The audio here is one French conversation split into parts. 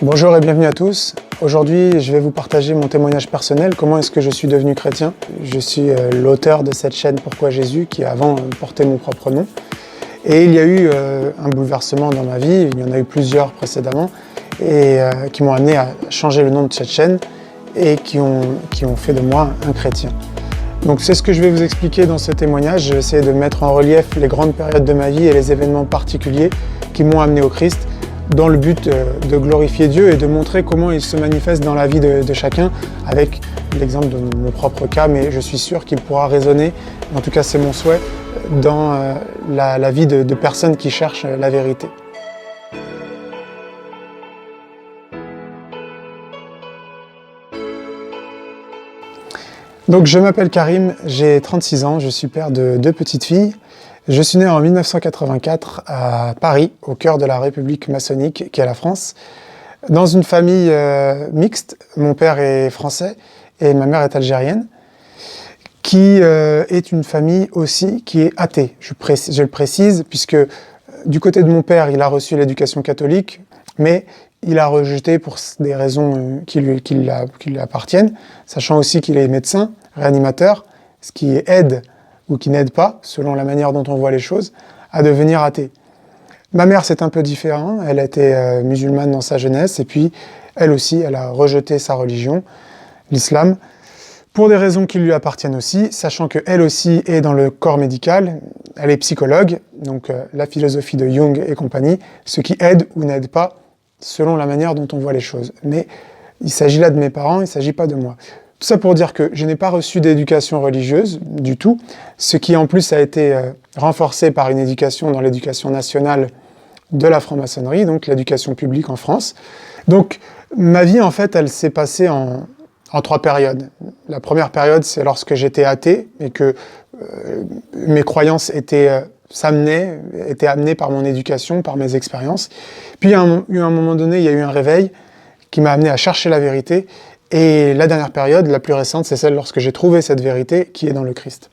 Bonjour et bienvenue à tous. Aujourd'hui, je vais vous partager mon témoignage personnel. Comment est-ce que je suis devenu chrétien? Je suis l'auteur de cette chaîne Pourquoi Jésus, qui avant portait mon propre nom. Et il y a eu un bouleversement dans ma vie, il y en a eu plusieurs précédemment, et qui m'ont amené à changer le nom de cette chaîne et qui ont fait de moi un chrétien. Donc c'est ce que je vais vous expliquer dans ce témoignage. Je vais essayer de mettre en relief les grandes périodes de ma vie et les événements particuliers qui m'ont amené au Christ, dans le but de glorifier Dieu et de montrer comment il se manifeste dans la vie de chacun, avec l'exemple de mon propre cas, mais je suis sûr qu'il pourra résonner, en tout cas c'est mon souhait, dans la vie de personnes qui cherchent la vérité. Donc je m'appelle Karim, j'ai 36 ans, je suis père de 2 petites filles. Je suis né en 1984 à Paris, au cœur de la République maçonnique qui est la France, dans une famille mixte. Mon père est français et ma mère est algérienne, qui est une famille aussi qui est athée. Je le précise, puisque du côté de mon père, il a reçu l'éducation catholique, mais il a rejeté pour des raisons qui lui appartiennent, sachant aussi qu'il est médecin, réanimateur, ce qui aide ou qui n'aide pas, selon la manière dont on voit les choses, à devenir athée. Ma mère, c'est un peu différent. Elle a été musulmane dans sa jeunesse, et puis elle aussi, elle a rejeté sa religion, l'islam, pour des raisons qui lui appartiennent aussi, sachant qu'elle aussi est dans le corps médical, elle est psychologue, donc la philosophie de Jung et compagnie, ce qui aide ou n'aide pas, selon la manière dont on voit les choses. Mais il s'agit là de mes parents, il ne s'agit pas de moi. Tout ça pour dire que je n'ai pas reçu d'éducation religieuse du tout, ce qui en plus a été renforcé par une éducation dans l'éducation nationale de la franc-maçonnerie, donc l'éducation publique en France. Donc ma vie en fait, elle s'est passée en 3 périodes. La première période, c'est lorsque j'étais athée et que mes croyances étaient amenées par mon éducation, par mes expériences. Puis à un moment donné, il y a eu un réveil qui m'a amené à chercher la vérité. Et la dernière période, la plus récente, c'est celle lorsque j'ai trouvé cette vérité qui est dans le Christ.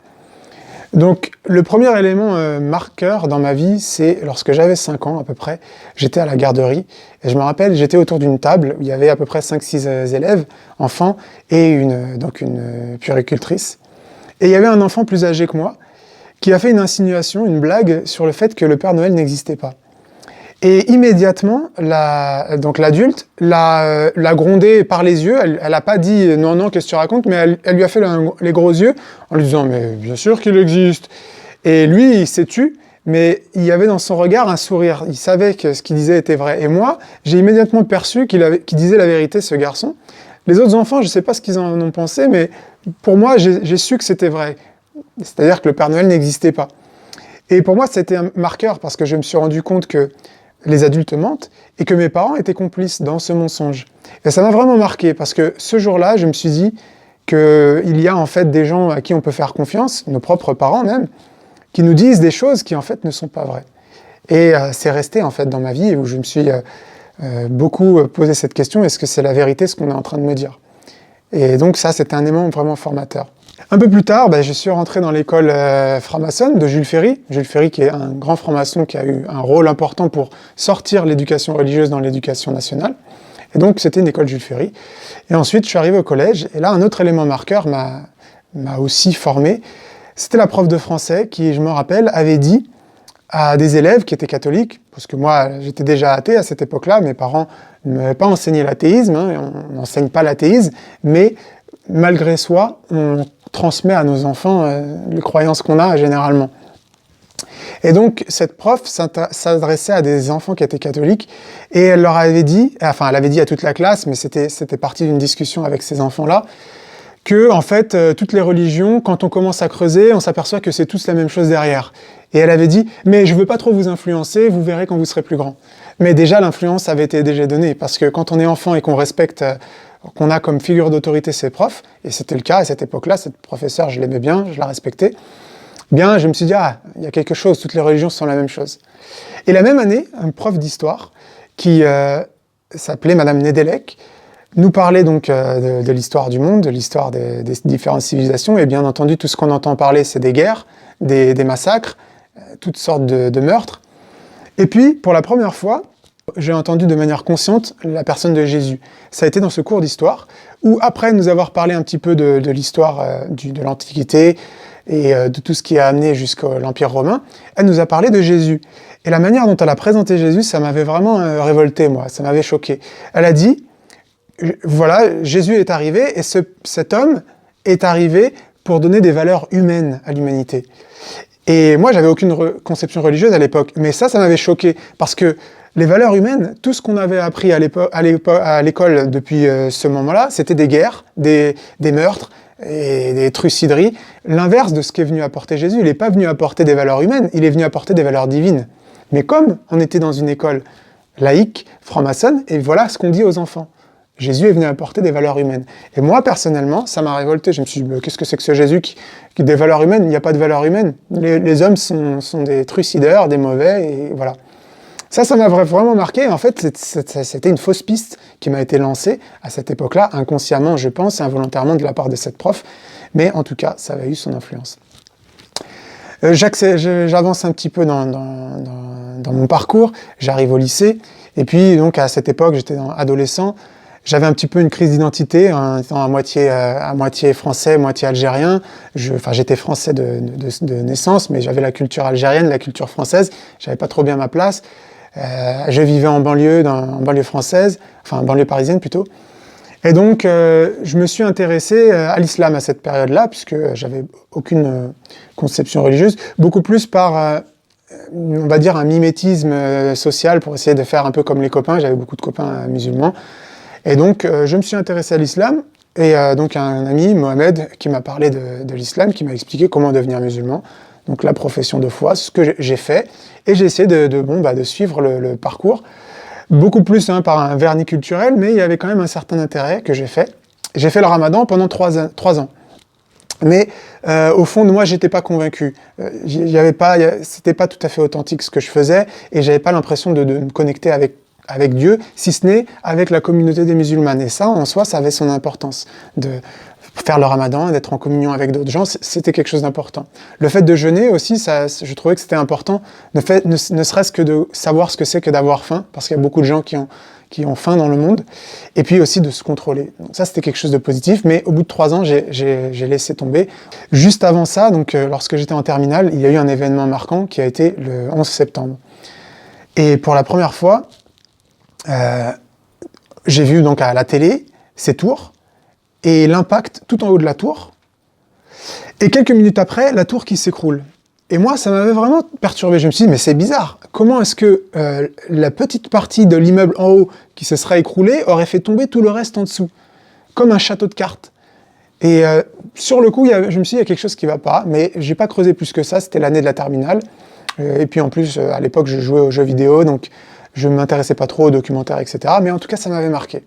Donc le premier élément marqueur dans ma vie, c'est lorsque j'avais 5 ans à peu près, j'étais à la garderie, et je me rappelle, j'étais autour d'une table où il y avait à peu près 5-6 élèves, enfants, et une puéricultrice. Et il y avait un enfant plus âgé que moi, qui a fait une insinuation, une blague sur le fait que le Père Noël n'existait pas. Et immédiatement, l'adulte l'a grondé par les yeux. Elle n'a pas dit « non, non, qu'est-ce que tu racontes ?» mais elle lui a fait les gros yeux en lui disant « mais bien sûr qu'il existe !» Et lui, il s'est tu, mais il y avait dans son regard un sourire. Il savait que ce qu'il disait était vrai. Et moi, j'ai immédiatement perçu qu'il disait la vérité, ce garçon. Les autres enfants, je ne sais pas ce qu'ils en ont pensé, mais pour moi, j'ai su que c'était vrai. C'est-à-dire que le Père Noël n'existait pas. Et pour moi, c'était un marqueur parce que je me suis rendu compte que les adultes mentent, et que mes parents étaient complices dans ce mensonge. Et ça m'a vraiment marqué, parce que ce jour-là, je me suis dit qu'il y a en fait des gens à qui on peut faire confiance, nos propres parents même, qui nous disent des choses qui en fait ne sont pas vraies. Et c'est resté en fait dans ma vie, où je me suis beaucoup posé cette question, est-ce que c'est la vérité ce qu'on est en train de me dire? Et donc ça, c'était un élément vraiment formateur. Un peu plus tard, je suis rentré dans l'école franc-maçonne de Jules Ferry. Jules Ferry qui est un grand franc-maçon qui a eu un rôle important pour sortir l'éducation religieuse dans l'éducation nationale. Et donc c'était une école Jules Ferry. Et ensuite je suis arrivé au collège, et là un autre élément marqueur m'a aussi formé. C'était la prof de français qui, je me rappelle, avait dit à des élèves qui étaient catholiques, parce que moi j'étais déjà athée à cette époque-là, mes parents ne m'avaient pas enseigné l'athéisme, on n'enseigne pas l'athéisme, mais malgré soi, on transmet à nos enfants les croyances qu'on a généralement. Et donc, cette prof s'adressait à des enfants qui étaient catholiques, et elle leur avait dit, enfin, elle avait dit à toute la classe, mais c'était parti d'une discussion avec ces enfants-là, que, en fait, toutes les religions, quand on commence à creuser, on s'aperçoit que c'est tous la même chose derrière. Et elle avait dit, mais je ne veux pas trop vous influencer, vous verrez quand vous serez plus grand. Mais déjà, l'influence avait été déjà donnée, parce que quand on est enfant et qu'on respecte, qu'on a comme figure d'autorité ses profs, et c'était le cas à cette époque-là, cette professeure, je l'aimais bien, je la respectais, bien, je me suis dit, ah, il y a quelque chose, toutes les religions sont la même chose. Et la même année, un prof d'histoire, qui s'appelait Madame Nedelec, nous parlait donc de l'histoire du monde, de l'histoire des différentes civilisations, et bien entendu, tout ce qu'on entend parler, c'est des guerres, des massacres, toutes sortes de meurtres. Et puis, pour la première fois, j'ai entendu de manière consciente la personne de Jésus. Ça a été dans ce cours d'histoire, où après nous avoir parlé un petit peu de l'histoire de l'Antiquité et de tout ce qui a amené jusqu'à l'Empire romain, elle nous a parlé de Jésus. Et la manière dont elle a présenté Jésus, ça m'avait vraiment révolté, moi, ça m'avait choqué. Elle a dit, voilà, Jésus est arrivé, et cet homme est arrivé pour donner des valeurs humaines à l'humanité. Et moi, j'avais aucune conception religieuse à l'époque, mais ça m'avait choqué, parce que les valeurs humaines, tout ce qu'on avait appris à l'école depuis ce moment-là, c'était des guerres, des meurtres et des trucideries. L'inverse de ce qu'est venu apporter Jésus, il n'est pas venu apporter des valeurs humaines, il est venu apporter des valeurs divines. Mais comme on était dans une école laïque, franc-maçonne, et voilà ce qu'on dit aux enfants. Jésus est venu apporter des valeurs humaines. Et moi, personnellement, ça m'a révolté. Je me suis dit, qu'est-ce que c'est que ce Jésus qui des valeurs humaines? Il n'y a pas de valeurs humaines. Les hommes sont des trucideurs, des mauvais, et voilà. Ça m'a vraiment marqué. En fait, c'était une fausse piste qui m'a été lancée à cette époque-là, inconsciemment, je pense, involontairement de la part de cette prof. Mais en tout cas, ça avait eu son influence. J'avance un petit peu dans mon parcours. J'arrive au lycée. Et puis, donc, à cette époque, j'étais adolescent. J'avais un petit peu une crise d'identité, en étant à moitié français, moitié algérien. J'étais français de naissance, mais j'avais la culture algérienne, la culture française. J'avais pas trop bien ma place. Je vivais en banlieue française, enfin en banlieue parisienne plutôt. Et donc, je me suis intéressé à l'islam à cette période-là, puisque j'avais aucune conception religieuse, beaucoup plus par, on va dire, un mimétisme social pour essayer de faire un peu comme les copains. J'avais beaucoup de copains musulmans. Et donc, je me suis intéressé à l'islam, et donc un ami, Mohamed, qui m'a parlé de l'islam, qui m'a expliqué comment devenir musulman, donc la profession de foi, ce que j'ai fait, et j'ai essayé de suivre le parcours, beaucoup plus par un vernis culturel, mais il y avait quand même un certain intérêt que j'ai fait. J'ai fait le ramadan pendant 3 ans. Mais au fond de moi, j'étais pas convaincu. C'était pas tout à fait authentique ce que je faisais, et j'avais pas l'impression de me connecter avec Dieu, si ce n'est avec la communauté des musulmanes. Et ça, en soi, ça avait son importance. De faire le ramadan, d'être en communion avec d'autres gens, c'était quelque chose d'important. Le fait de jeûner aussi, je trouvais que c'était important, ne serait-ce que de savoir ce que c'est que d'avoir faim, parce qu'il y a beaucoup de gens qui ont faim dans le monde, et puis aussi de se contrôler. Donc ça, c'était quelque chose de positif, mais au bout de 3 ans, j'ai laissé tomber. Juste avant ça, donc lorsque j'étais en terminale, il y a eu un événement marquant qui a été le 11 septembre. Et pour la première fois, j'ai vu donc à la télé ces tours et l'impact tout en haut de la tour, et quelques minutes après, la tour qui s'écroule. Et moi, ça m'avait vraiment perturbé. Je me suis dit, mais c'est bizarre, comment est-ce que la petite partie de l'immeuble en haut qui se serait écroulée aurait fait tomber tout le reste en dessous, comme un château de cartes. Et sur le coup, je me suis dit, il y a quelque chose qui ne va pas, mais j'ai pas creusé plus que ça, c'était l'année de la terminale, et puis en plus, à l'époque, je jouais aux jeux vidéo, donc je ne m'intéressais pas trop aux documentaires, etc. Mais en tout cas, ça m'avait marqué.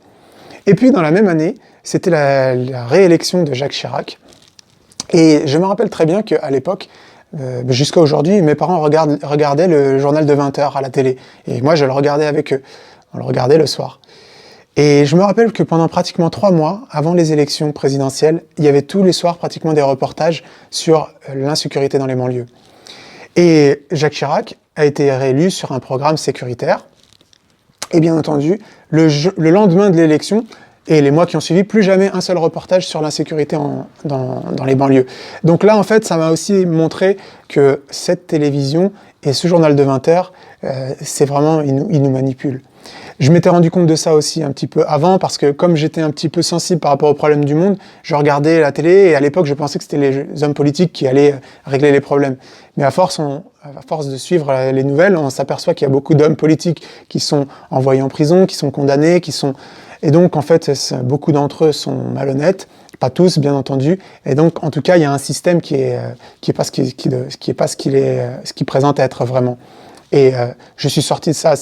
Et puis, dans la même année, c'était la réélection de Jacques Chirac. Et je me rappelle très bien qu'à l'époque, jusqu'à aujourd'hui, mes parents regardaient le journal de 20h à la télé. Et moi, je le regardais avec eux. On le regardait le soir. Et je me rappelle que pendant pratiquement 3 mois, avant les élections présidentielles, il y avait tous les soirs pratiquement des reportages sur l'insécurité dans les banlieues. Et Jacques Chirac a été réélu sur un programme sécuritaire. Et bien entendu, le lendemain de l'élection, et les mois qui ont suivi, plus jamais un seul reportage sur l'insécurité dans les banlieues. Donc là, en fait, ça m'a aussi montré que cette télévision et ce journal de 20h, c'est vraiment, ils nous manipulent. Je m'étais rendu compte de ça aussi un petit peu avant, parce que comme j'étais un petit peu sensible par rapport aux problèmes du monde, je regardais la télé, et à l'époque, je pensais que c'était les hommes politiques qui allaient régler les problèmes. Mais à force de suivre les nouvelles, on s'aperçoit qu'il y a beaucoup d'hommes politiques qui sont envoyés en prison, qui sont condamnés, Et donc, en fait, beaucoup d'entre eux sont malhonnêtes, pas tous, bien entendu. Et donc, en tout cas, il y a un système qui est pas ce qu'il présente être vraiment. Et je suis sorti de ça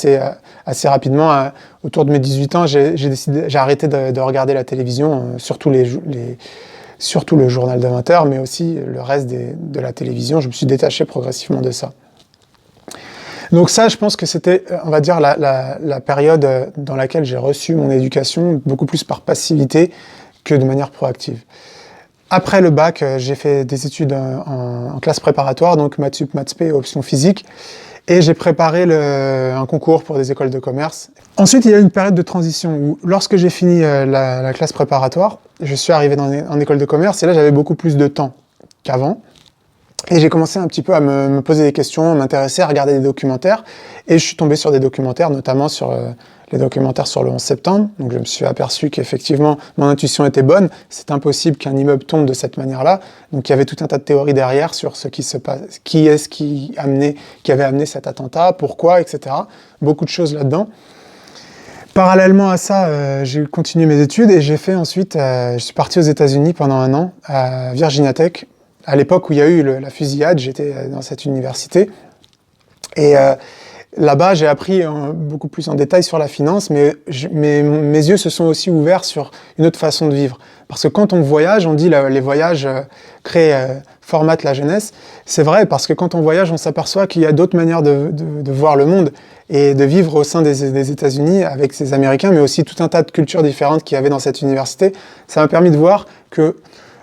assez rapidement. Autour de mes 18 ans, j'ai arrêté de regarder la télévision, surtout le journal de 20h, mais aussi le reste de la télévision. Je me suis détaché progressivement de ça. Donc ça, je pense que c'était, on va dire, la période dans laquelle j'ai reçu mon éducation, beaucoup plus par passivité que de manière proactive. Après le bac, j'ai fait des études en classe préparatoire, donc maths sup, maths spé, option physique. et j'ai préparé un concours pour des écoles de commerce. Ensuite, il y a eu une période de transition où, lorsque j'ai fini la classe préparatoire, je suis arrivé en école de commerce et là, j'avais beaucoup plus de temps qu'avant. Et j'ai commencé un petit peu à me poser des questions, à m'intéresser, à regarder des documentaires. Et je suis tombé sur des documentaires, notamment sur les documentaires sur le 11 septembre. Donc je me suis aperçu qu'effectivement, mon intuition était bonne. C'est impossible qu'un immeuble tombe de cette manière-là. Donc il y avait tout un tas de théories derrière sur ce qui se passe, qui avait amené cet attentat, pourquoi, etc. Beaucoup de choses là-dedans. Parallèlement à ça, j'ai continué mes études et j'ai fait ensuite, je suis parti aux États-Unis pendant 1 an, à Virginia Tech. À l'époque où il y a eu la fusillade, j'étais dans cette université. Et là-bas, j'ai appris beaucoup plus en détail sur la finance, mais mes yeux se sont aussi ouverts sur une autre façon de vivre. Parce que quand on voyage, on dit les voyages formatent la jeunesse. C'est vrai, parce que quand on voyage, on s'aperçoit qu'il y a d'autres manières de voir le monde et de vivre au sein des États-Unis avec ces Américains, mais aussi tout un tas de cultures différentes qu'il y avait dans cette université. Ça m'a permis de voir que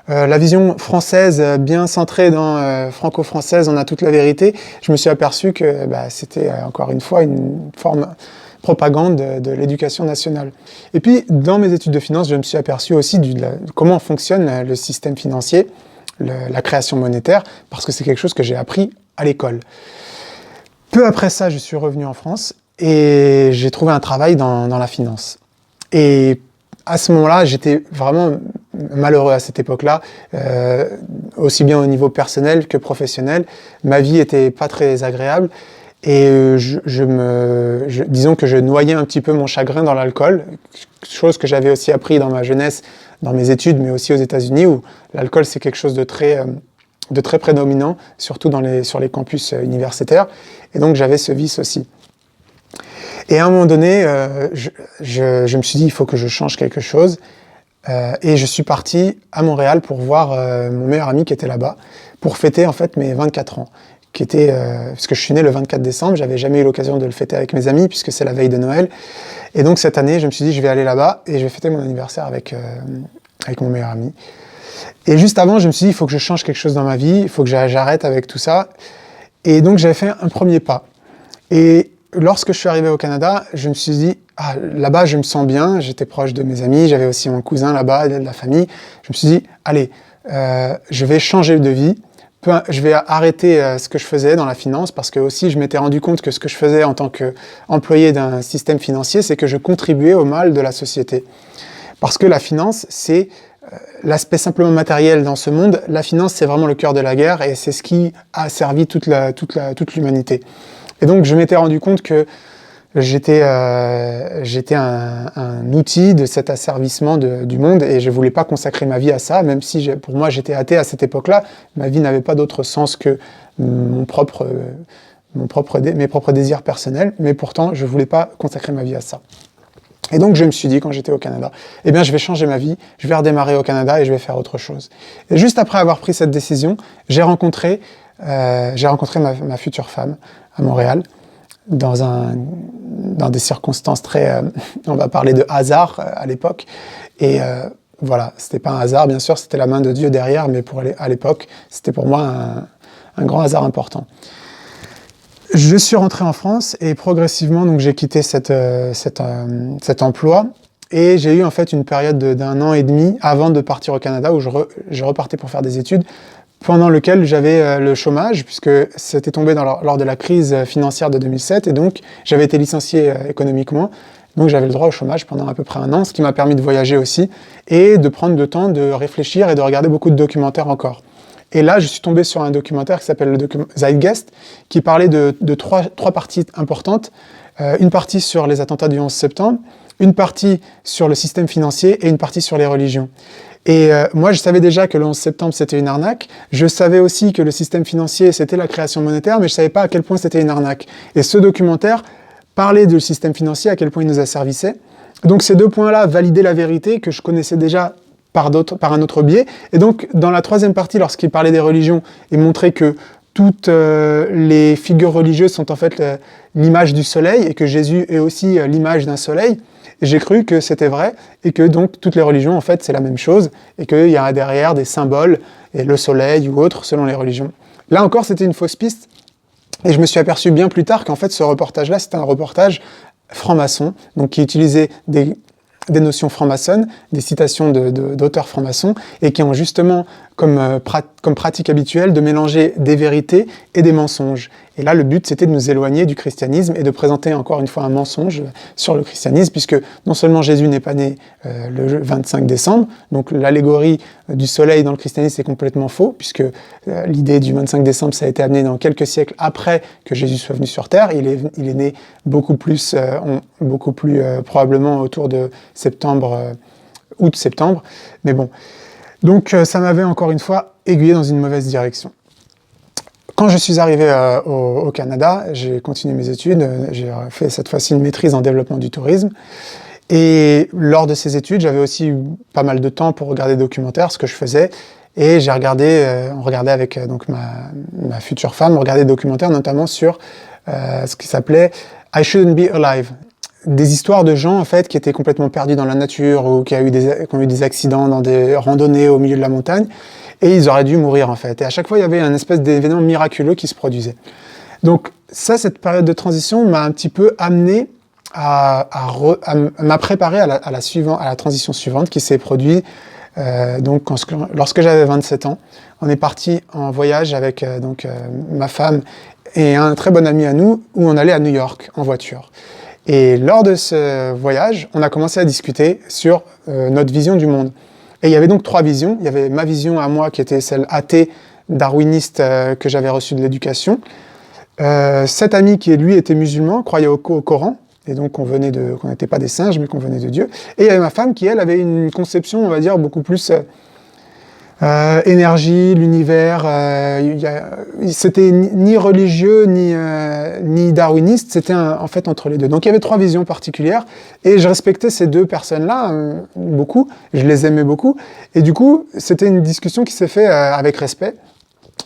la vision française, bien centrée dans franco-française, on a toute la vérité. Je me suis aperçu que c'était encore une fois une forme propagande de l'éducation nationale. Et puis, dans mes études de finance, je me suis aperçu aussi de comment fonctionne le système financier, la création monétaire, parce que c'est quelque chose que j'ai appris à l'école. Peu après ça, je suis revenu en France et j'ai trouvé un travail dans la finance. Et à ce moment-là, j'étais vraiment malheureux à cette époque-là, aussi bien au niveau personnel que professionnel. Ma vie était pas très agréable et disons que je noyais un petit peu mon chagrin dans l'alcool, chose que j'avais aussi appris dans ma jeunesse, dans mes études, mais aussi aux États-Unis, où l'alcool c'est quelque chose de très prédominant, surtout sur les campus universitaires. Et donc j'avais ce vice aussi. Et à un moment donné, je me suis dit, il faut que je change quelque chose. Et je suis parti à Montréal pour voir mon meilleur ami qui était là-bas, pour fêter en fait mes 24 ans. Parce que je suis né le 24 décembre, j'avais jamais eu l'occasion de le fêter avec mes amis, puisque c'est la veille de Noël. Et donc cette année, je me suis dit, je vais aller là-bas et je vais fêter mon anniversaire avec mon meilleur ami. Et juste avant, je me suis dit, il faut que je change quelque chose dans ma vie, il faut que j'arrête avec tout ça. Et donc j'avais fait un premier pas. Et lorsque je suis arrivé au Canada, je me suis dit, là-bas je me sens bien, j'étais proche de mes amis, j'avais aussi mon cousin là-bas, de la famille. Je me suis dit, allez, je vais changer de vie, je vais arrêter ce que je faisais dans la finance, parce que aussi je m'étais rendu compte que ce que je faisais en tant qu'employé d'un système financier, c'est que je contribuais au mal de la société. Parce que la finance, c'est l'aspect simplement matériel dans ce monde. La finance, c'est vraiment le cœur de la guerre et c'est ce qui a servi toute l'humanité. Et donc, je m'étais rendu compte que j'étais un outil de cet asservissement du monde et je voulais pas consacrer ma vie à ça, même si pour moi, j'étais athée à cette époque-là. Ma vie n'avait pas d'autre sens que mes propres désirs personnels, mais pourtant, je voulais pas consacrer ma vie à ça. Et donc, je me suis dit, quand j'étais au Canada, eh bien, je vais changer ma vie, je vais redémarrer au Canada et je vais faire autre chose. Et juste après avoir pris cette décision, j'ai rencontré ma future femme à Montréal, dans des circonstances très, on va parler de hasard à l'époque. Et voilà, c'était pas un hasard, bien sûr, c'était la main de Dieu derrière, mais à l'époque, c'était pour moi un grand hasard important. Je suis rentré en France et progressivement, donc j'ai quitté cet emploi et j'ai eu en fait une période d'1 an et demi avant de partir au Canada où je repartais pour faire des études, pendant lequel j'avais le chômage puisque c'était tombé lors de la crise financière de 2007 et donc j'avais été licencié économiquement. Donc j'avais le droit au chômage pendant à peu près 1 an, ce qui m'a permis de voyager aussi et de prendre le temps de réfléchir et de regarder beaucoup de documentaires encore. Et là, je suis tombé sur un documentaire qui s'appelle le Zeitgeist, qui parlait de trois parties importantes. Une partie sur les attentats du 11 septembre, une partie sur le système financier et une partie sur les religions. Et moi, je savais déjà que le 11 septembre, c'était une arnaque. Je savais aussi que le système financier, c'était la création monétaire, mais je ne savais pas à quel point c'était une arnaque. Et ce documentaire parlait du système financier, à quel point il nous asservissait. Donc ces 2 points-là validaient la vérité que je connaissais déjà par un autre biais. Et donc, dans la 3e partie, lorsqu'il parlait des religions, il montrait que toutes les figures religieuses sont en fait l'image du soleil et que Jésus est aussi l'image d'un soleil. Et j'ai cru que c'était vrai et que donc toutes les religions, en fait, c'est la même chose et qu'il y a derrière des symboles, et le soleil ou autre, selon les religions. Là encore, c'était une fausse piste Et je me suis aperçu bien plus tard qu'en fait, ce reportage-là, c'était un reportage franc-maçon, donc qui utilisait des notions franc-maçonnes, des citations d'auteurs francs-maçons, et qui ont justement comme pratique habituelle de mélanger des vérités et des mensonges. Et là, le but, c'était de nous éloigner du christianisme et de présenter encore une fois un mensonge sur le christianisme, puisque non seulement Jésus n'est pas né le 25 décembre, donc l'allégorie du soleil dans le christianisme c'est complètement faux, puisque l'idée du 25 décembre, ça a été amené dans quelques siècles après que Jésus soit venu sur Terre. Il est né beaucoup plus probablement autour de août-septembre, mais bon. Donc ça m'avait encore une fois aiguillé dans une mauvaise direction. Quand je suis arrivé au Canada, j'ai continué mes études, j'ai fait cette fois-ci une maîtrise en développement du tourisme. Et lors de ces études, j'avais aussi eu pas mal de temps pour regarder des documentaires, ce que je faisais. Et on regardait avec donc ma future femme, on regardait des documentaires notamment sur ce qui s'appelait I Shouldn't Be Alive. Des histoires de gens en fait qui étaient complètement perdus dans la nature ou qui ont eu des accidents dans des randonnées au milieu de la montagne et ils auraient dû mourir en fait. Et à chaque fois il y avait un espèce d'événement miraculeux qui se produisait. Donc cette période de transition m'a un petit peu amené à m'a préparé à la transition suivante qui s'est produite lorsque j'avais 27 ans. On est parti en voyage avec ma femme et un très bon ami à nous où on allait à New York en voiture. Et lors de ce voyage, on a commencé à discuter sur notre vision du monde. Et il y avait donc 3 visions. Il y avait ma vision à moi, qui était celle athée, darwiniste, que j'avais reçue de l'éducation. Cet ami qui, lui, était musulman, croyait au Coran, et donc qu'on n'était pas des singes, mais qu'on venait de Dieu. Et il y avait ma femme qui, elle, avait une conception, on va dire, beaucoup plus énergie, l'univers, c'était ni religieux ni darwiniste, c'était en fait entre les deux. Donc il y avait 3 visions particulières et je respectais ces 2 personnes-là beaucoup, je les aimais beaucoup et du coup c'était une discussion qui s'est faite avec respect.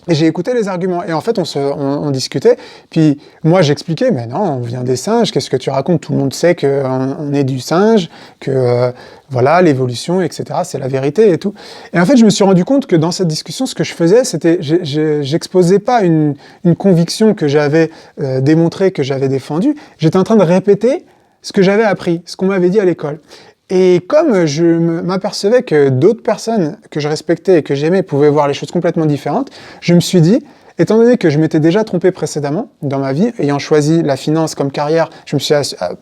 Et j'ai écouté les arguments. Et en fait, on discutait. Puis moi, j'expliquais, mais non, on vient des singes, qu'est-ce que tu racontes? Tout le monde sait qu'on est du singe, que voilà, l'évolution, etc., c'est la vérité et tout. Et en fait, je me suis rendu compte que dans cette discussion, ce que je faisais, c'était, j'exposais pas une conviction que j'avais démontrée, que j'avais défendue. J'étais en train de répéter ce que j'avais appris, ce qu'on m'avait dit à l'école. Et comme je m'apercevais que d'autres personnes que je respectais et que j'aimais pouvaient voir les choses complètement différentes, je me suis dit, étant donné que je m'étais déjà trompé précédemment dans ma vie, ayant choisi la finance comme carrière, je me suis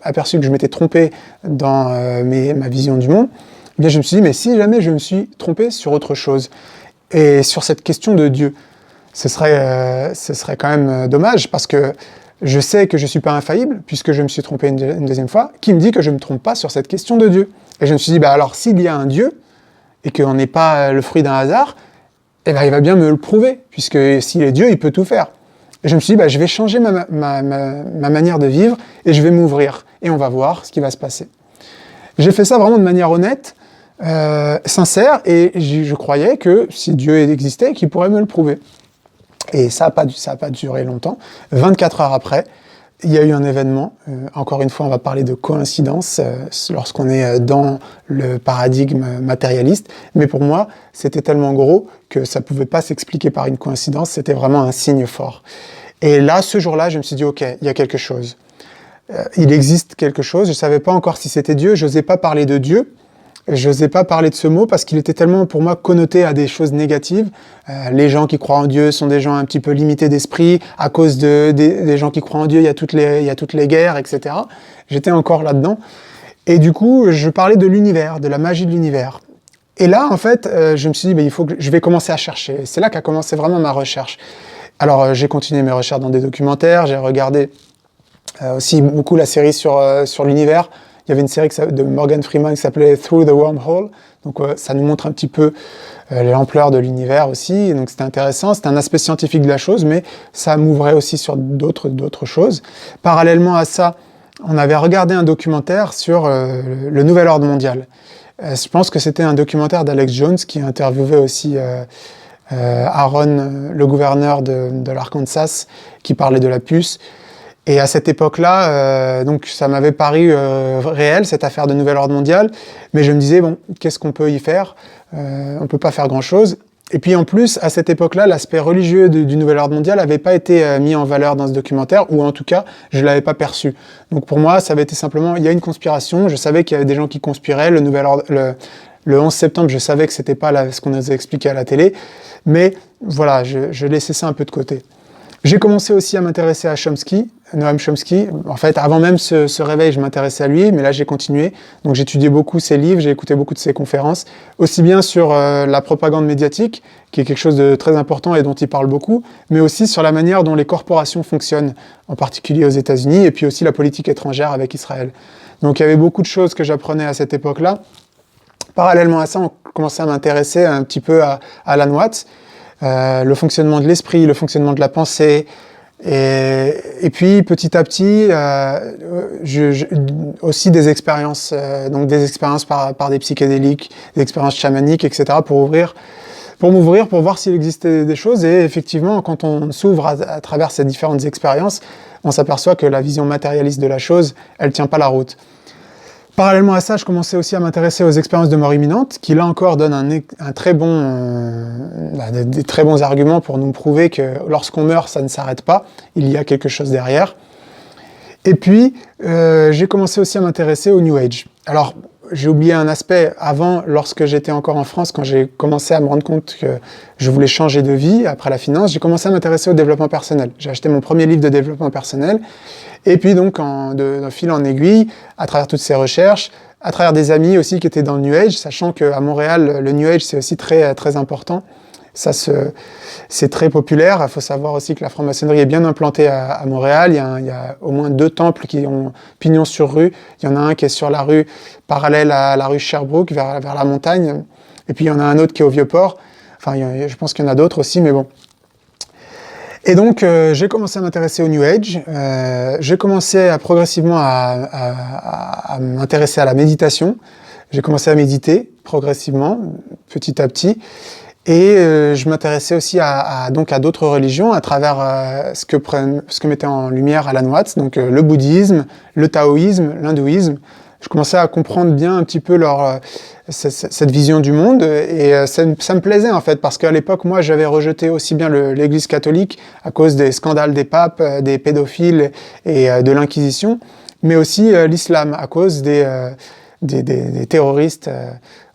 aperçu que je m'étais trompé dans ma vision du monde, eh bien je me suis dit, mais si jamais je me suis trompé sur autre chose, et sur cette question de Dieu, ce serait quand même dommage, parce que je sais que je ne suis pas infaillible, puisque je me suis trompé une deuxième fois, qui me dit que je ne me trompe pas sur cette question de Dieu. Et je me suis dit, alors s'il y a un Dieu, et qu'on n'est pas le fruit d'un hasard, eh ben, il va bien me le prouver, puisque s'il est Dieu, il peut tout faire. Et je me suis dit, je vais changer ma manière de vivre, et je vais m'ouvrir, et on va voir ce qui va se passer. J'ai fait ça vraiment de manière honnête, sincère, et je croyais que si Dieu existait, qu'il pourrait me le prouver. Et ça n'a pas duré longtemps. 24 heures après, il y a eu un événement. Encore une fois, on va parler de coïncidence lorsqu'on est dans le paradigme matérialiste. Mais pour moi, c'était tellement gros que ça ne pouvait pas s'expliquer par une coïncidence. C'était vraiment un signe fort. Et là, ce jour-là, je me suis dit, OK, il y a quelque chose. Il existe quelque chose. Je ne savais pas encore si c'était Dieu. Je n'osais pas parler de Dieu. Je n'osais pas parler de ce mot parce qu'il était tellement pour moi connoté à des choses négatives. Les gens qui croient en Dieu sont des gens un petit peu limités d'esprit. À cause des gens qui croient en Dieu, il y a toutes les guerres, etc. J'étais encore là-dedans. Et du coup, je parlais de l'univers, de la magie de l'univers. Et là, en fait, je me suis dit, il faut que je vais commencer à chercher. C'est là qu'a commencé vraiment ma recherche. Alors, j'ai continué mes recherches dans des documentaires. J'ai regardé aussi beaucoup la série sur l'univers. Il y avait une série de Morgan Freeman qui s'appelait Through the Wormhole. Donc ça nous montre un petit peu l'ampleur de l'univers aussi. Donc c'était intéressant. C'était un aspect scientifique de la chose, mais ça m'ouvrait aussi sur d'autres choses. Parallèlement à ça, on avait regardé un documentaire sur le nouvel ordre mondial. Je pense que c'était un documentaire d'Alex Jones qui interviewait aussi Aaron, le gouverneur de l'Arkansas, qui parlait de la puce. Et à cette époque-là, donc ça m'avait paru réel, cette affaire de nouvel ordre mondial, mais je me disais, bon, qu'est-ce qu'on peut y faire? On peut pas faire grand-chose. Et puis en plus, à cette époque-là, l'aspect religieux du nouvel ordre mondial n'avait pas été mis en valeur dans ce documentaire, ou en tout cas, je ne l'avais pas perçu. Donc pour moi, ça avait été simplement, il y a une conspiration, je savais qu'il y avait des gens qui conspiraient, le 11 septembre, je savais que c'était pas ce qu'on nous a expliqué à la télé, mais voilà, je laissais ça un peu de côté. J'ai commencé aussi à m'intéresser à Chomsky, Noam Chomsky. En fait, avant même ce réveil, je m'intéressais à lui, mais là, j'ai continué. Donc, j'ai étudié beaucoup ses livres, j'ai écouté beaucoup de ses conférences, aussi bien sur la propagande médiatique, qui est quelque chose de très important et dont il parle beaucoup, mais aussi sur la manière dont les corporations fonctionnent, en particulier aux États-Unis, et puis aussi la politique étrangère avec Israël. Donc, il y avait beaucoup de choses que j'apprenais à cette époque-là. Parallèlement à ça, on commençait à m'intéresser un petit peu à Alan Watts, le fonctionnement de l'esprit, le fonctionnement de la pensée, et puis petit à petit, aussi des expériences, donc des expériences par des psychédéliques, des expériences chamaniques, etc., pour m'ouvrir, pour voir s'il existait des choses. Et effectivement, quand on s'ouvre à travers ces différentes expériences, on s'aperçoit que la vision matérialiste de la chose, elle tient pas la route. Parallèlement à ça, je commençais aussi à m'intéresser aux expériences de mort imminente, qui là encore donnent des très bons arguments pour nous prouver que lorsqu'on meurt, ça ne s'arrête pas, il y a quelque chose derrière. Et puis, j'ai commencé aussi à m'intéresser au New Age. Alors, j'ai oublié un aspect avant, lorsque j'étais encore en France, quand j'ai commencé à me rendre compte que je voulais changer de vie après la finance, j'ai commencé à m'intéresser au développement personnel. J'ai acheté mon premier livre de développement personnel, et puis donc, de fil en aiguille, à travers toutes ces recherches, à travers des amis aussi qui étaient dans le New Age, sachant qu'à Montréal, le New Age, c'est aussi très, très important. C'est très populaire. Il faut savoir aussi que la franc-maçonnerie est bien implantée à Montréal. Il y a au moins 2 temples qui ont pignon sur rue. Il y en a un qui est sur la rue parallèle à la rue Sherbrooke, vers la montagne. Et puis il y en a un autre qui est au Vieux-Port. Enfin, je pense qu'il y en a d'autres aussi, mais bon. Et donc, j'ai commencé à m'intéresser au New Age. J'ai commencé progressivement à m'intéresser à la méditation. J'ai commencé à méditer progressivement, petit à petit. Et je m'intéressais aussi à d'autres religions à travers ce que mettait en lumière Alan Watts, donc le bouddhisme, le taoïsme, l'hindouisme. Je commençais à comprendre bien un petit peu cette vision du monde, et ça me plaisait en fait, parce qu'à l'époque, moi, j'avais rejeté aussi bien l'Église catholique à cause des scandales des papes, des pédophiles et de l'Inquisition, mais aussi l'islam à cause des terroristes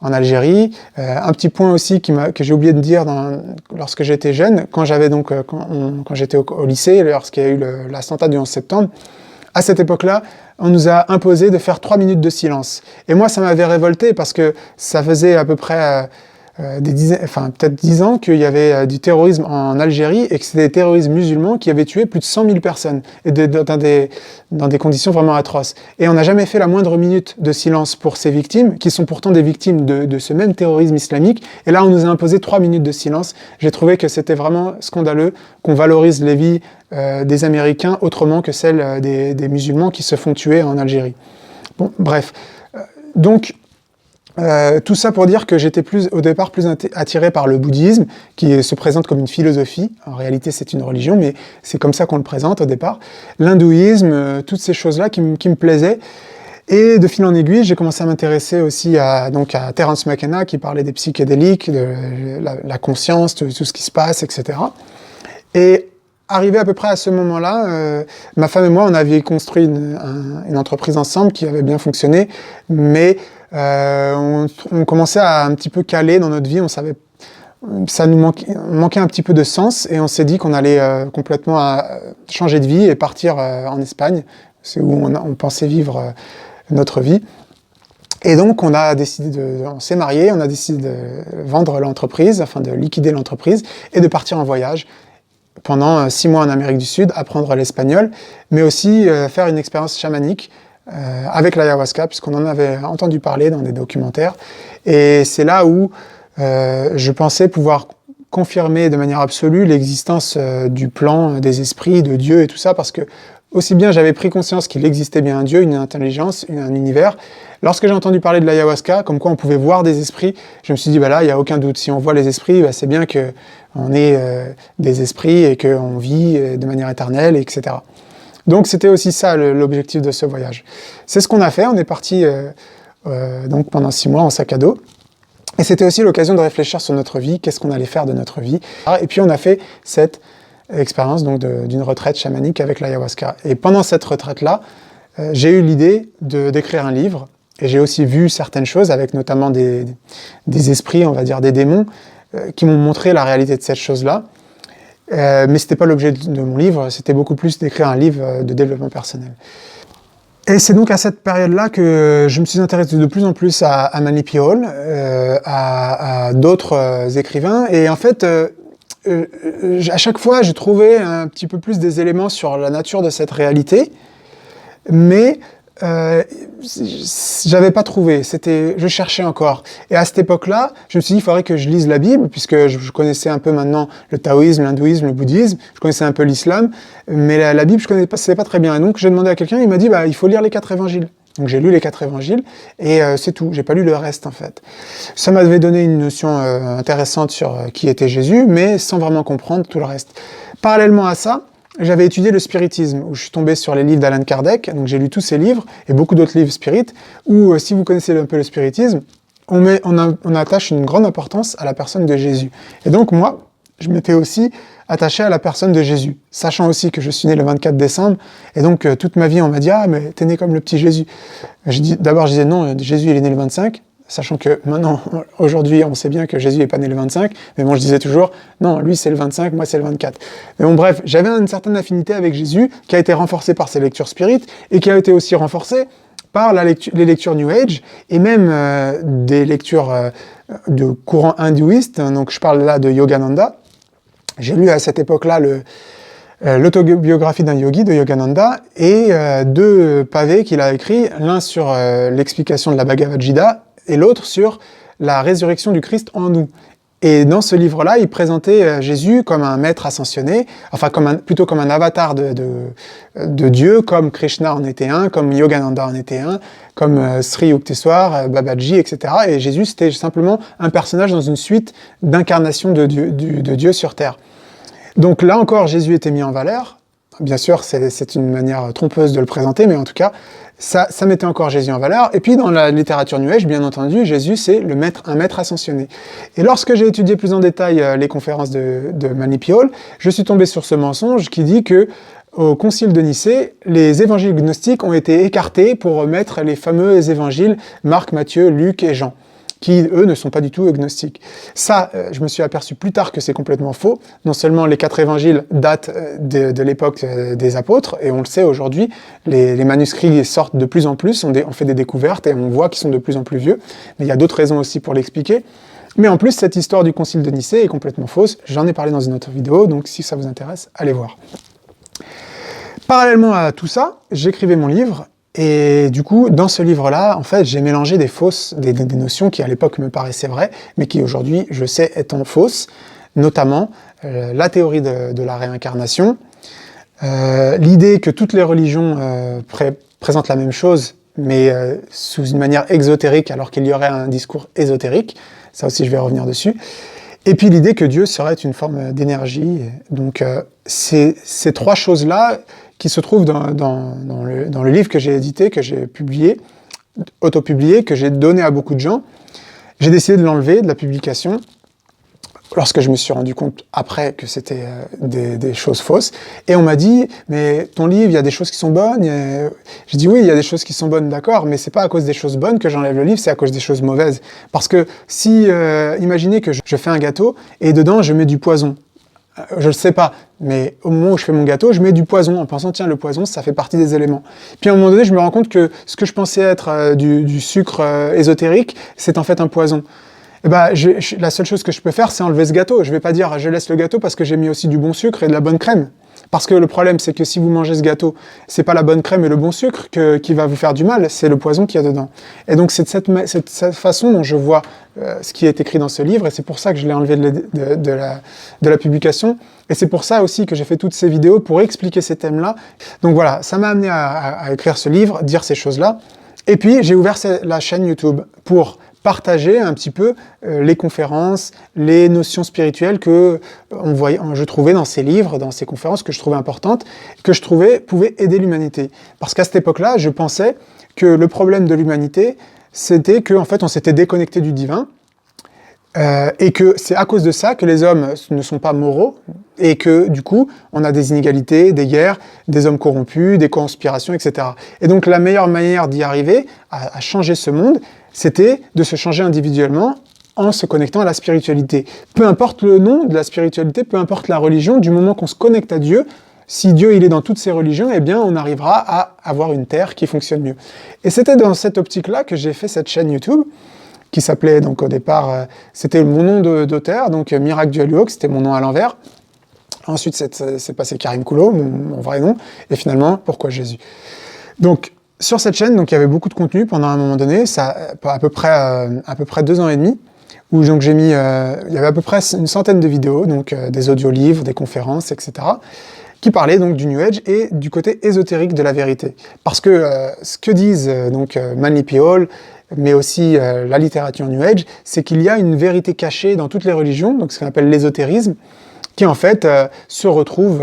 en Algérie. Un petit point aussi que j'ai oublié de dire lorsque j'étais jeune, quand j'étais au lycée, lorsqu'il y a eu l'attentat du 11 septembre, à cette époque-là, on nous a imposé de faire 3 minutes de silence. Et moi, ça m'avait révolté parce que ça faisait à peu près peut-être 10 ans qu'il y avait du terrorisme en Algérie et que c'était des terroristes musulmans qui avaient tué plus de 100 000 personnes et dans des conditions vraiment atroces. Et on n'a jamais fait la moindre minute de silence pour ces victimes, qui sont pourtant des victimes de ce même terrorisme islamique. Et là, on nous a imposé 3 minutes de silence. J'ai trouvé que c'était vraiment scandaleux qu'on valorise les vies des Américains autrement que celles des musulmans qui se font tuer en Algérie. Bon, bref. Donc, tout ça pour dire que j'étais au départ plus attiré par le bouddhisme, qui se présente comme une philosophie. En réalité, c'est une religion, mais c'est comme ça qu'on le présente au départ. L'hindouisme, toutes ces choses-là qui me plaisaient. Et de fil en aiguille, j'ai commencé à m'intéresser aussi à Terence McKenna, qui parlait des psychédéliques, de la conscience, de tout ce qui se passe, etc. Et arrivé à peu près à ce moment-là, ma femme et moi, on avait construit une entreprise ensemble qui avait bien fonctionné, mais on commençait à un petit peu caler dans notre vie. Ça nous manquait un petit peu de sens, et on s'est dit qu'on allait complètement changer de vie et partir en Espagne. C'est où on pensait vivre notre vie. Et donc, on s'est mariés, on a décidé de vendre l'entreprise, enfin de liquider l'entreprise, et de partir en voyage pendant 6 mois en Amérique du Sud, apprendre l'espagnol, mais aussi faire une expérience chamanique avec l'ayahuasca, puisqu'on en avait entendu parler dans des documentaires. Et c'est là où je pensais pouvoir confirmer de manière absolue l'existence du plan des esprits, de Dieu et tout ça, parce que aussi bien j'avais pris conscience qu'il existait bien un Dieu, une intelligence, un univers. Lorsque j'ai entendu parler de l'ayahuasca, comme quoi on pouvait voir des esprits, je me suis dit, là, il n'y a aucun doute. Si on voit les esprits, c'est bien qu'on est des esprits et qu'on vit de manière éternelle, etc. Donc c'était aussi ça l'objectif de ce voyage. C'est ce qu'on a fait, on est parti donc pendant 6 mois en sac à dos. Et c'était aussi l'occasion de réfléchir sur notre vie, qu'est-ce qu'on allait faire de notre vie. Et puis on a fait cette expérience donc d'une retraite chamanique avec l'ayahuasca. Et pendant cette retraite-là, j'ai eu l'idée d'écrire un livre. Et j'ai aussi vu certaines choses, avec notamment des esprits, on va dire des démons, qui m'ont montré la réalité de cette chose-là. Mais ce n'était pas l'objet de mon livre, c'était beaucoup plus d'écrire un livre de développement personnel. Et c'est donc à cette période-là que je me suis intéressé de plus en plus à Manly P. Hall, à d'autres écrivains. Et en fait, à chaque fois, j'ai trouvé un petit peu plus des éléments sur la nature de cette réalité, mais j'avais pas trouvé, je cherchais encore. Et à cette époque-là, je me suis dit, il faudrait que je lise la Bible, puisque je connaissais un peu maintenant le taoïsme, l'hindouisme, le bouddhisme, je connaissais un peu l'islam, mais la Bible, je connaissais pas très bien. Et donc, j'ai demandé à quelqu'un, il m'a dit, il faut lire les 4 évangiles. Donc, j'ai lu les 4 évangiles, et c'est tout. J'ai pas lu le reste, en fait. Ça m'avait donné une notion intéressante sur qui était Jésus, mais sans vraiment comprendre tout le reste. Parallèlement à ça, j'avais étudié le spiritisme, où je suis tombé sur les livres d'Allan Kardec, donc j'ai lu tous ces livres, et beaucoup d'autres livres spirites, où, si vous connaissez un peu le spiritisme, on attache une grande importance à la personne de Jésus. Et donc moi, je m'étais aussi attaché à la personne de Jésus, sachant aussi que je suis né le 24 décembre, et donc toute ma vie on m'a dit « Ah, mais t'es né comme le petit Jésus ». D'abord je disais « Non, Jésus il est né le 25 ». Sachant que maintenant, aujourd'hui, on sait bien que Jésus n'est pas né le 25, mais bon, je disais toujours, non, lui c'est le 25, moi c'est le 24. Mais bon, bref, j'avais une certaine affinité avec Jésus, qui a été renforcée par ses lectures spirites, et qui a été aussi renforcée par les lectures New Age, et même des lectures de courant hindouiste, donc je parle là de Yogananda. J'ai lu à cette époque-là l'autobiographie d'un yogi de Yogananda, et 2 pavés qu'il a écrits, l'un sur l'explication de la Bhagavad Gita, et l'autre sur la résurrection du Christ en nous. Et dans ce livre-là, il présentait Jésus comme un maître ascensionné, enfin plutôt comme un avatar de Dieu, comme Krishna en était un, comme Yogananda en était un, comme Sri Yukteswar, Babaji, etc. Et Jésus, c'était simplement un personnage dans une suite d'incarnations de Dieu sur Terre. Donc là encore, Jésus était mis en valeur. Bien sûr, c'est une manière trompeuse de le présenter, mais en tout cas, ça mettait encore Jésus en valeur. Et puis, dans la littérature New Age, bien entendu, Jésus, c'est un maître ascensionné. Et lorsque j'ai étudié plus en détail les conférences de Manly P. Hall, je suis tombé sur ce mensonge qui dit que au Concile de Nicée, les évangiles gnostiques ont été écartés pour remettre les fameux évangiles Marc, Matthieu, Luc et Jean, qui, eux, ne sont pas du tout gnostiques. Ça, je me suis aperçu plus tard que c'est complètement faux. Non seulement les 4 évangiles datent de l'époque des apôtres, et on le sait aujourd'hui, les manuscrits sortent de plus en plus, on fait des découvertes et on voit qu'ils sont de plus en plus vieux, mais il y a d'autres raisons aussi pour l'expliquer. Mais en plus, cette histoire du Concile de Nicée est complètement fausse. J'en ai parlé dans une autre vidéo, donc si ça vous intéresse, allez voir. Parallèlement à tout ça, j'écrivais mon livre, et du coup, dans ce livre-là, en fait, j'ai mélangé des notions qui à l'époque me paraissaient vraies, mais qui aujourd'hui, je sais, étant fausses, notamment la théorie de la réincarnation, l'idée que toutes les religions présentent la même chose, mais sous une manière exotérique, alors qu'il y aurait un discours ésotérique, ça aussi je vais revenir dessus, et puis l'idée que Dieu serait une forme d'énergie. Donc ces 3 choses-là, qui se trouve dans le livre que j'ai édité, que j'ai publié, autopublié, que j'ai donné à beaucoup de gens. J'ai décidé de l'enlever de la publication, lorsque je me suis rendu compte après que c'était des choses fausses. Et on m'a dit, mais ton livre, il y a des choses qui sont bonnes. J'ai dit oui, il y a des choses qui sont bonnes, d'accord, mais c'est pas à cause des choses bonnes que j'enlève le livre, c'est à cause des choses mauvaises. Parce que si, imaginez que je fais un gâteau, et dedans je mets du poison. Je le sais pas, mais au moment où je fais mon gâteau, je mets du poison en pensant, tiens, le poison, ça fait partie des éléments. Puis à un moment donné, je me rends compte que ce que je pensais être du sucre ésotérique, c'est en fait un poison. Et la seule chose que je peux faire, c'est enlever ce gâteau. Je vais pas dire, je laisse le gâteau parce que j'ai mis aussi du bon sucre et de la bonne crème. Parce que le problème, c'est que si vous mangez ce gâteau, c'est pas la bonne crème et le bon sucre qui va vous faire du mal, c'est le poison qu'il y a dedans. Et donc c'est de cette façon dont je vois ce qui est écrit dans ce livre, et c'est pour ça que je l'ai enlevé de la publication. Et c'est pour ça aussi que j'ai fait toutes ces vidéos pour expliquer ces thèmes-là. Donc voilà, ça m'a amené à écrire ce livre, dire ces choses-là. Et puis j'ai ouvert la chaîne YouTube pour partager un petit peu les conférences, les notions spirituelles que je trouvais dans ces livres, dans ces conférences, que je trouvais importantes, que je trouvais pouvaient aider l'humanité. Parce qu'à cette époque-là, je pensais que le problème de l'humanité, c'était qu'en fait, on s'était déconnecté du divin, et que c'est à cause de ça que les hommes ne sont pas moraux, et que du coup, on a des inégalités, des guerres, des hommes corrompus, des conspirations, etc. Et donc la meilleure manière d'y arriver, à changer ce monde, c'était de se changer individuellement en se connectant à la spiritualité. Peu importe le nom de la spiritualité, peu importe la religion, du moment qu'on se connecte à Dieu, si Dieu il est dans toutes ces religions, eh bien on arrivera à avoir une terre qui fonctionne mieux. Et c'était dans cette optique-là que j'ai fait cette chaîne YouTube, qui s'appelait donc au départ, c'était mon nom d'auteur, donc Miracle du Haluok, c'était mon nom à l'envers. Ensuite c'est passé Karim Koulou, mon vrai nom, et finalement, pourquoi Jésus? Donc sur cette chaîne, donc il y avait beaucoup de contenu pendant un moment donné, ça à peu près 2 ans et demi, où donc j'ai mis, il y avait à peu près une centaine de vidéos, donc des audiolivres, des conférences, etc., qui parlaient donc du New Age et du côté ésotérique de la vérité. Parce que ce que disent donc Manly P. Hall, mais aussi la littérature New Age, c'est qu'il y a une vérité cachée dans toutes les religions, donc ce qu'on appelle l'ésotérisme, qui en fait se retrouve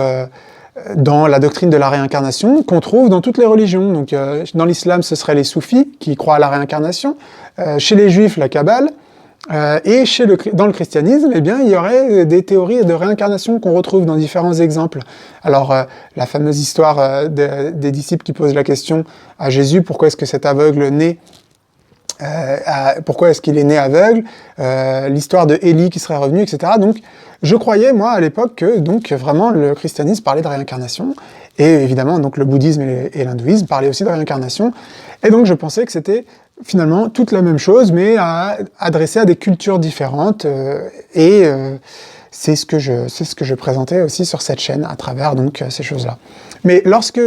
dans la doctrine de la réincarnation, qu'on trouve dans toutes les religions. Donc dans l'islam, ce seraient les soufis, qui croient à la réincarnation, chez les juifs, la Kabbale, et dans le christianisme, eh bien, il y aurait des théories de réincarnation qu'on retrouve dans différents exemples. Alors, la fameuse histoire des disciples qui posent la question à Jésus, pourquoi est-ce que cet aveugle naît pourquoi est-ce qu'il est né aveugle, l'histoire de Élie qui serait revenu, etc. Donc, je croyais, moi, à l'époque, que donc, vraiment, le christianisme parlait de réincarnation, et évidemment, donc, le bouddhisme et l'hindouisme parlaient aussi de réincarnation, et donc je pensais que c'était finalement toute la même chose, mais adressée à des cultures différentes, c'est ce que je présentais aussi sur cette chaîne, à travers donc ces choses-là. Mais lorsque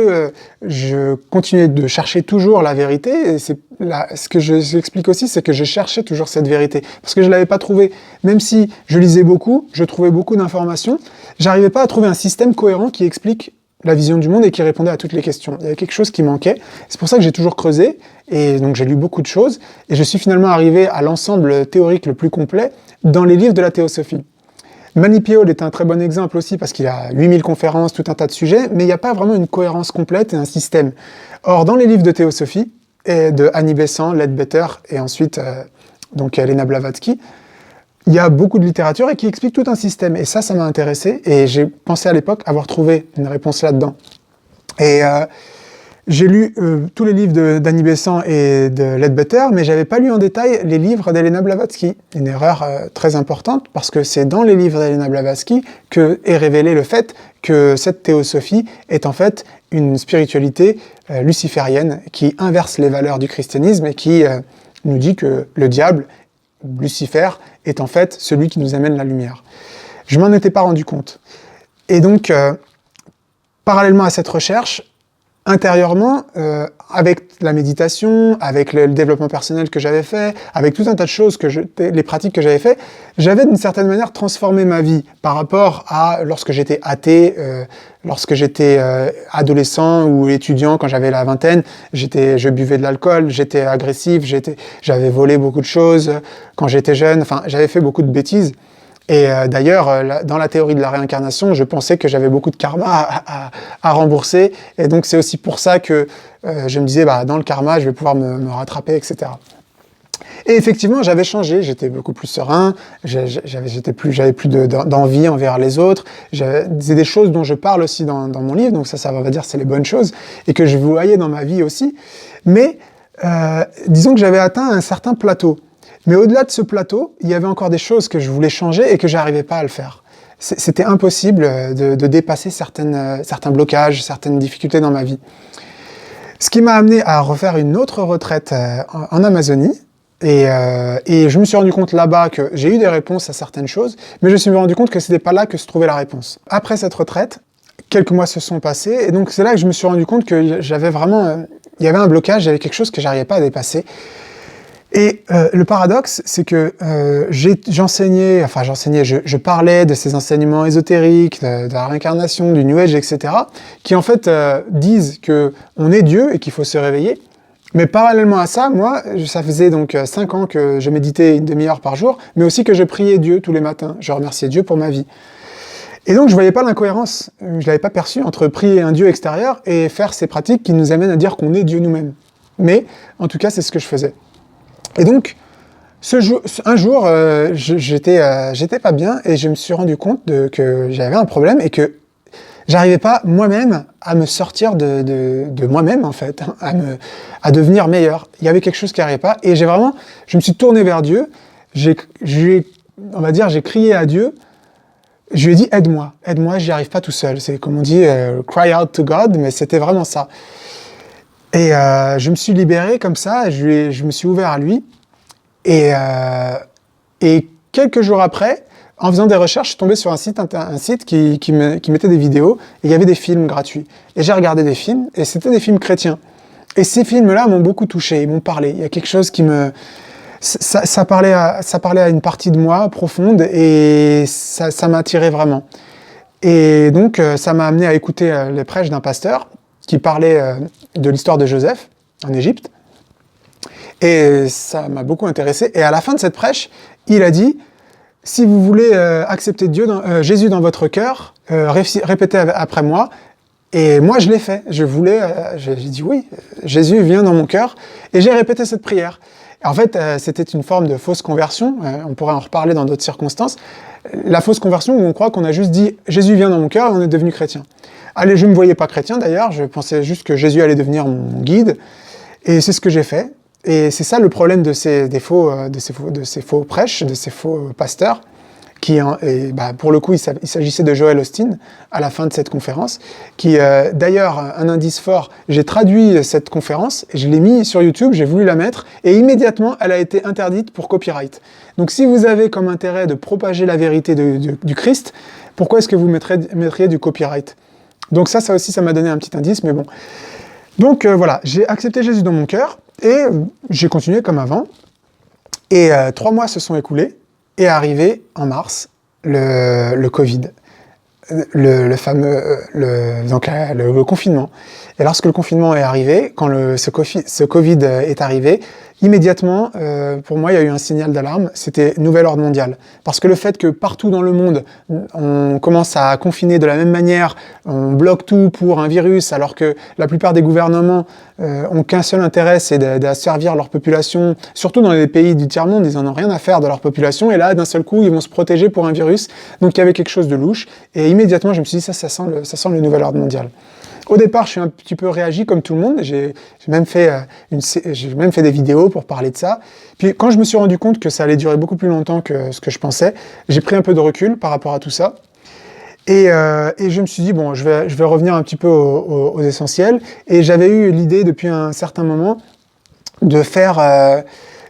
je continuais de chercher toujours la vérité, ce que j'explique aussi, c'est que je cherchais toujours cette vérité, parce que je ne l'avais pas trouvée. Même si je lisais beaucoup, je trouvais beaucoup d'informations, j'arrivais pas à trouver un système cohérent qui explique la vision du monde et qui répondait à toutes les questions. Il y avait quelque chose qui manquait. C'est pour ça que j'ai toujours creusé, et donc j'ai lu beaucoup de choses, et je suis finalement arrivé à l'ensemble théorique le plus complet dans les livres de la théosophie. Manly P. Hall est un très bon exemple aussi, parce qu'il a 8000 conférences, tout un tas de sujets, mais il n'y a pas vraiment une cohérence complète et un système. Or, dans les livres de théosophie, et de Annie Besant, Leadbeater, et ensuite donc Elena Blavatsky, il y a beaucoup de littérature et qui explique tout un système. Et ça m'a intéressé, et j'ai pensé à l'époque avoir trouvé une réponse là-dedans. Et j'ai lu tous les livres d'Annie Besant et de Leadbeater, mais j'avais pas lu en détail les livres d'Elena Blavatsky. Une erreur très importante, parce que c'est dans les livres d'Elena Blavatsky que est révélé le fait que cette théosophie est en fait une spiritualité luciférienne qui inverse les valeurs du christianisme et qui nous dit que le diable, Lucifer, est en fait celui qui nous amène la lumière. Je m'en étais pas rendu compte. Et donc, parallèlement à cette recherche, intérieurement, avec la méditation, avec le développement personnel que j'avais fait, avec tout un tas de choses, les pratiques que j'avais fait, j'avais d'une certaine manière transformé ma vie par rapport à lorsque j'étais athée, lorsque j'étais adolescent ou étudiant, quand j'avais la vingtaine, je buvais de l'alcool, j'étais agressif, j'avais volé beaucoup de choses quand j'étais jeune, enfin j'avais fait beaucoup de bêtises. Et d'ailleurs, dans la théorie de la réincarnation, je pensais que j'avais beaucoup de karma à rembourser. Et donc, c'est aussi pour ça que je me disais, dans le karma, je vais pouvoir me rattraper, etc. Et effectivement, j'avais changé. J'étais beaucoup plus serein. J'avais plus d'envie envers les autres. C'est des choses dont je parle aussi dans mon livre. Donc ça va dire c'est les bonnes choses. Et que je voyais dans ma vie aussi. Mais disons que j'avais atteint un certain plateau. Mais au-delà de ce plateau, il y avait encore des choses que je voulais changer et que j'arrivais pas à le faire. C'était impossible de dépasser certains blocages, certaines difficultés dans ma vie. Ce qui m'a amené à refaire une autre retraite en Amazonie. Et je me suis rendu compte là-bas que j'ai eu des réponses à certaines choses, mais je me suis rendu compte que c'était pas là que se trouvait la réponse. Après cette retraite, quelques mois se sont passés, et donc c'est là que je me suis rendu compte que j'avais vraiment... il y avait un blocage, j'avais quelque chose que j'arrivais pas à dépasser. Et le paradoxe, c'est que je parlais de ces enseignements ésotériques, de la réincarnation, du New Age, etc., qui en fait disent que on est Dieu et qu'il faut se réveiller. Mais parallèlement à ça, moi, ça faisait donc 5 ans que je méditais une demi-heure par jour, mais aussi que je priais Dieu tous les matins. Je remerciais Dieu pour ma vie. Et donc je voyais pas l'incohérence, je l'avais pas perçu entre prier un Dieu extérieur et faire ces pratiques qui nous amènent à dire qu'on est Dieu nous-mêmes. Mais en tout cas, c'est ce que je faisais. Et donc, Un jour, j'étais pas bien et je me suis rendu compte que j'avais un problème et que j'arrivais pas moi-même à me sortir de moi-même en fait, hein, à devenir meilleur. Il y avait quelque chose qui n'arrivait pas et je me suis tourné vers Dieu. On va dire, j'ai crié à Dieu. Je lui ai dit aide-moi, j'y arrive pas tout seul. C'est comme on dit cry out to God, mais c'était vraiment ça. Et je me suis libéré comme ça. Je me suis ouvert à lui. Et quelques jours après, en faisant des recherches, je suis tombé sur un site qui mettait des vidéos, et il y avait des films gratuits. Et j'ai regardé des films, et c'était des films chrétiens. Et ces films-là m'ont beaucoup touché, ils m'ont parlé. Il y a quelque chose qui me... Ça parlait à une partie de moi profonde, et ça m'a attiré vraiment. Et donc, ça m'a amené à écouter les prêches d'un pasteur qui parlait de l'histoire de Joseph en Égypte. Et ça m'a beaucoup intéressé. Et à la fin de cette prêche, il a dit, si vous voulez accepter Jésus dans votre cœur, répétez après moi. Et moi, je l'ai fait. J'ai dit oui, Jésus vient dans mon cœur. Et j'ai répété cette prière. Et en fait, c'était une forme de fausse conversion. On pourrait en reparler dans d'autres circonstances. La fausse conversion où on croit qu'on a juste dit Jésus vient dans mon cœur et on est devenu chrétien. Allez, je ne me voyais pas chrétien d'ailleurs. Je pensais juste que Jésus allait devenir mon guide. Et c'est ce que j'ai fait. Et c'est ça le problème de ces faux prêches, de ces faux pasteurs, pour le coup, il s'agissait de Joel Osteen, à la fin de cette conférence, qui, d'ailleurs, un indice fort, j'ai traduit cette conférence, et je l'ai mis sur YouTube, j'ai voulu la mettre, et immédiatement, elle a été interdite pour copyright. Donc si vous avez comme intérêt de propager la vérité du Christ, pourquoi est-ce que vous mettriez du copyright? Donc ça aussi, ça m'a donné un petit indice, mais bon. Donc voilà, j'ai accepté Jésus dans mon cœur, et j'ai continué comme avant. Et 3 mois se sont écoulés, et arrivé en mars, le Covid, le confinement. Et lorsque le confinement est arrivé, quand ce Covid est arrivé, immédiatement, pour moi, il y a eu un signal d'alarme, c'était nouvel ordre mondial. Parce que le fait que partout dans le monde, on commence à confiner de la même manière, on bloque tout pour un virus, alors que la plupart des gouvernements ont qu'un seul intérêt, c'est d'asservir leur population, surtout dans les pays du tiers-monde, ils en ont rien à faire de leur population, et là, d'un seul coup, ils vont se protéger pour un virus. Donc il y avait quelque chose de louche, et immédiatement, je me suis dit, ça sent le nouvel ordre mondial. Au départ, je suis un petit peu réagi comme tout le monde. J'ai même fait des vidéos pour parler de ça. Puis quand je me suis rendu compte que ça allait durer beaucoup plus longtemps que ce que je pensais, j'ai pris un peu de recul par rapport à tout ça. Et je me suis dit, bon, je vais revenir un petit peu aux essentiels. Et j'avais eu l'idée depuis un certain moment de faire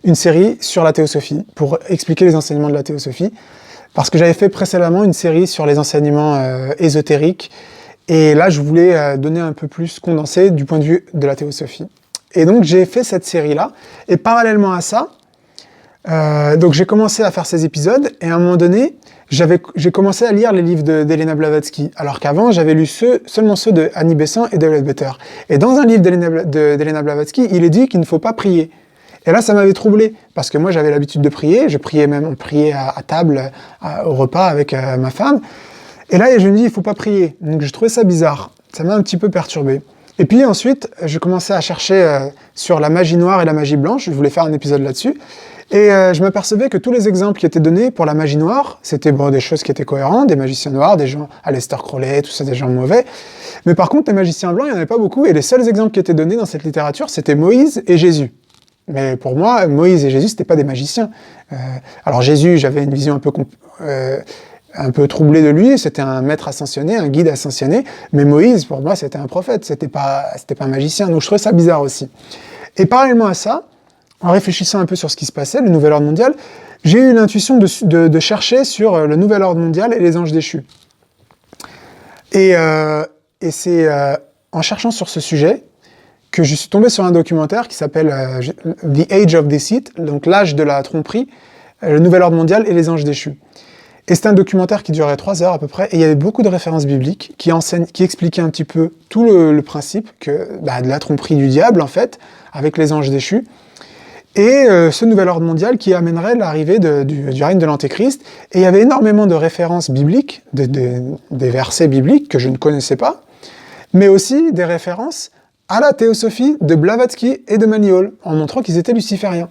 une série sur la théosophie, pour expliquer les enseignements de la théosophie. Parce que j'avais fait précédemment une série sur les enseignements ésotériques. Et là, je voulais donner un peu plus condensé du point de vue de la théosophie. Et donc, j'ai fait cette série-là. Et parallèlement à ça, donc j'ai commencé à faire ces épisodes. Et à un moment donné, j'ai commencé à lire les livres d'Elena Blavatsky. Alors qu'avant, j'avais lu seulement ceux de Annie Besant et de Leadbeater. Et dans un livre d'Elena Blavatsky, il est dit qu'il ne faut pas prier. Et là, ça m'avait troublé, parce que moi, j'avais l'habitude de prier. On priait à table, au repas avec ma femme. Et là, je me dis, il faut pas prier. Donc, je trouvais ça bizarre. Ça m'a un petit peu perturbé. Et puis ensuite, je commençais à chercher sur la magie noire et la magie blanche. Je voulais faire un épisode là-dessus. Et je m'apercevais que tous les exemples qui étaient donnés pour la magie noire, c'était des choses qui étaient cohérentes, des magiciens noirs, des gens, Aleister Crowley, tout ça, des gens mauvais. Mais par contre, les magiciens blancs, il n'y en avait pas beaucoup. Et les seuls exemples qui étaient donnés dans cette littérature, c'était Moïse et Jésus. Mais pour moi, Moïse et Jésus, c'était pas des magiciens. Alors Jésus, j'avais une vision un peu troublé de lui, c'était un maître ascensionné, un guide ascensionné, mais Moïse, pour moi, c'était un prophète, c'était pas un magicien, donc je trouvais ça bizarre aussi. Et parallèlement à ça, en réfléchissant un peu sur ce qui se passait, le nouvel ordre mondial, j'ai eu l'intuition de chercher sur le nouvel ordre mondial et les anges déchus. Et c'est en cherchant sur ce sujet que je suis tombé sur un documentaire qui s'appelle The Age of Deceit, donc l'âge de la tromperie, le nouvel ordre mondial et les anges déchus. Et c'était un documentaire qui durait 3 heures à peu près, et il y avait beaucoup de références bibliques qui expliquaient un petit peu tout le principe de la tromperie du diable, en fait, avec les anges déchus, et ce nouvel ordre mondial qui amènerait l'arrivée du règne de l'Antéchrist. Et il y avait énormément de références bibliques, des versets bibliques que je ne connaissais pas, mais aussi des références à la théosophie de Blavatsky et de Maniol, en montrant qu'ils étaient lucifériens.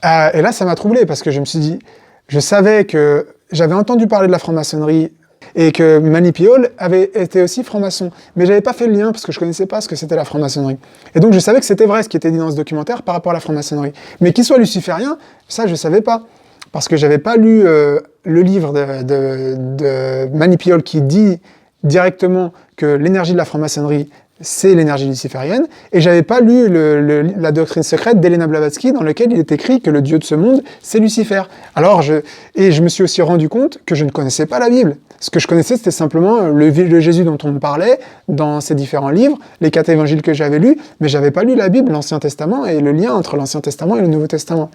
Et là, ça m'a troublé parce que je me suis dit, je savais que j'avais entendu parler de la franc-maçonnerie et que Manly P. Hall avait été aussi franc-maçon. Mais j'avais pas fait le lien parce que je connaissais pas ce que c'était la franc-maçonnerie. Et donc je savais que c'était vrai ce qui était dit dans ce documentaire par rapport à la franc-maçonnerie. Mais qu'il soit luciférien, ça je savais pas. Parce que j'avais pas lu le livre de Manly P. Hall qui dit directement que l'énergie de la franc-maçonnerie, c'est l'énergie luciférienne, et j'avais pas lu la doctrine secrète d'Elena Blavatsky dans lequel il est écrit que le dieu de ce monde, c'est Lucifer. Je me suis aussi rendu compte que je ne connaissais pas la Bible. Ce que je connaissais, c'était simplement le Jésus dont on me parlait dans ces différents livres, les 4 évangiles que j'avais lus, mais j'avais pas lu la Bible, l'Ancien Testament, et le lien entre l'Ancien Testament et le Nouveau Testament.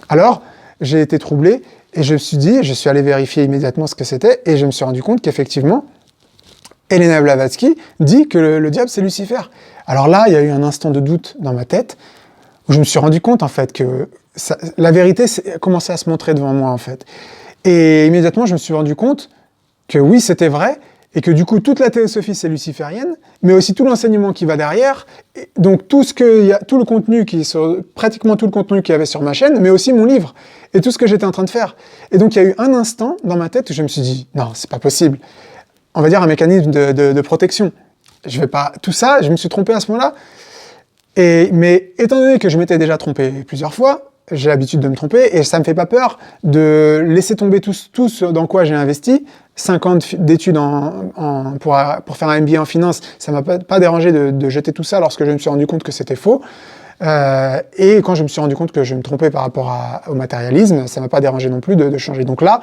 Alors, j'ai été troublé, et je suis allé vérifier immédiatement ce que c'était, et je me suis rendu compte qu'effectivement, Elena Blavatsky dit que le diable, c'est Lucifer. Alors là, il y a eu un instant de doute dans ma tête, où je me suis rendu compte, en fait, que la vérité commençait à se montrer devant moi, en fait. Et immédiatement, je me suis rendu compte que oui, c'était vrai, et que du coup, toute la théosophie, c'est luciférienne, mais aussi tout l'enseignement qui va derrière, donc tout le contenu pratiquement tout le contenu qu'il y avait sur ma chaîne, mais aussi mon livre, et tout ce que j'étais en train de faire. Et donc, il y a eu un instant dans ma tête où je me suis dit, non, c'est pas possible. On va dire un mécanisme de protection. Je vais pas... Tout ça, je me suis trompé à ce moment-là. Mais étant donné que je m'étais déjà trompé plusieurs fois, j'ai l'habitude de me tromper, et ça me fait pas peur de laisser tomber tout ce dans quoi j'ai investi. 5 ans d'études pour faire un MBA en finance, ça m'a pas dérangé de jeter tout ça lorsque je me suis rendu compte que c'était faux. Et quand je me suis rendu compte que je me trompais par rapport au matérialisme, ça m'a pas dérangé non plus de changer. Donc là,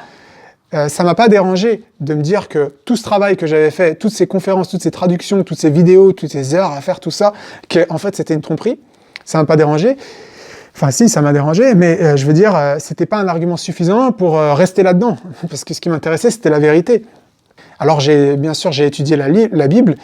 ça m'a pas dérangé de me dire que tout ce travail que j'avais fait, toutes ces conférences, toutes ces traductions, toutes ces vidéos, toutes ces heures à faire tout ça, qu'en fait c'était une tromperie. Ça m'a pas dérangé. Enfin si, ça m'a dérangé, mais je veux dire, c'était pas un argument suffisant pour rester là-dedans, parce que ce qui m'intéressait, c'était la vérité. Alors bien sûr, j'ai étudié la Bible,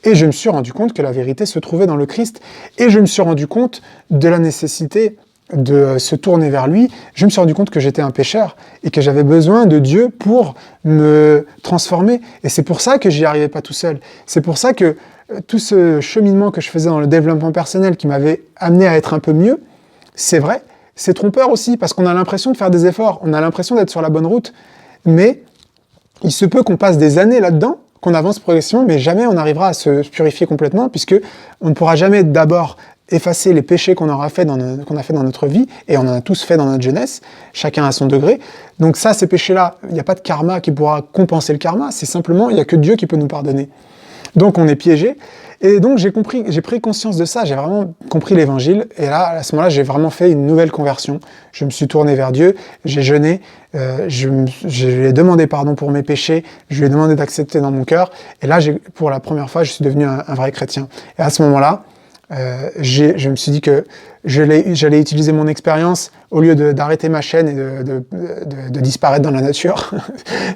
et je me suis rendu compte que la vérité se trouvait dans le Christ, et je me suis rendu compte de la nécessité de se tourner vers lui. Je me suis rendu compte que j'étais un pécheur, et que j'avais besoin de Dieu pour me transformer, et c'est pour ça que j'y arrivais pas tout seul. C'est pour ça que tout ce cheminement que je faisais dans le développement personnel qui m'avait amené à être un peu mieux, c'est vrai, c'est trompeur aussi, parce qu'on a l'impression de faire des efforts, on a l'impression d'être sur la bonne route, mais il se peut qu'on passe des années là-dedans, qu'on avance progressivement, mais jamais on n'arrivera à se purifier complètement, puisque on ne pourra jamais d'abord effacer les péchés qu'on a fait dans notre vie, et on en a tous fait dans notre jeunesse, chacun à son degré. Donc ça, ces péchés-là, il n'y a pas de karma qui pourra compenser le karma, c'est simplement, il n'y a que Dieu qui peut nous pardonner. Donc on est piégé, et donc j'ai pris conscience de ça, j'ai vraiment compris l'évangile, et là, à ce moment-là, j'ai vraiment fait une nouvelle conversion. Je me suis tourné vers Dieu, j'ai jeûné, je lui ai demandé pardon pour mes péchés, je lui ai demandé d'accepter dans mon cœur, et là, pour la première fois, je suis devenu un vrai chrétien. Et à ce moment-là, je me suis dit que j'allais utiliser mon expérience au lieu d'arrêter ma chaîne et de disparaître dans la nature.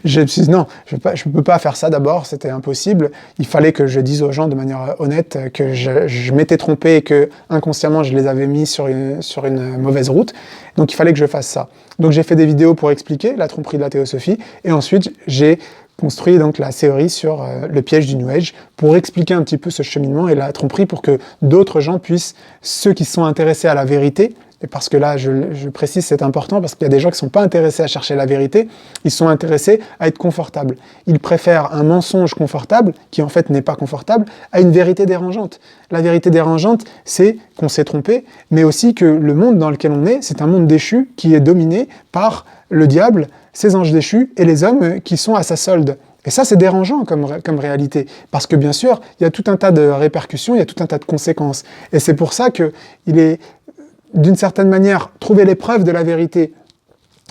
Je me suis dit non, je peux pas faire ça d'abord, c'était impossible. Il fallait que je dise aux gens de manière honnête que je m'étais trompé et que inconsciemment je les avais mis sur une mauvaise route. Donc il fallait que je fasse ça. Donc j'ai fait des vidéos pour expliquer la tromperie de la théosophie, et ensuite j'ai construit donc la théorie sur le piège du New Age pour expliquer un petit peu ce cheminement et la tromperie pour que d'autres gens puissent, ceux qui sont intéressés à la vérité, et parce que là je précise c'est important parce qu'il y a des gens qui ne sont pas intéressés à chercher la vérité, ils sont intéressés à être confortables. Ils préfèrent un mensonge confortable, qui en fait n'est pas confortable, à une vérité dérangeante. La vérité dérangeante, c'est qu'on s'est trompé, mais aussi que le monde dans lequel on est, c'est un monde déchu qui est dominé par le diable, ses anges déchus et les hommes qui sont à sa solde. Et ça, c'est dérangeant comme réalité, parce que bien sûr, il y a tout un tas de répercussions, il y a tout un tas de conséquences. Et c'est pour ça qu'il est, d'une certaine manière, trouver les preuves de la vérité,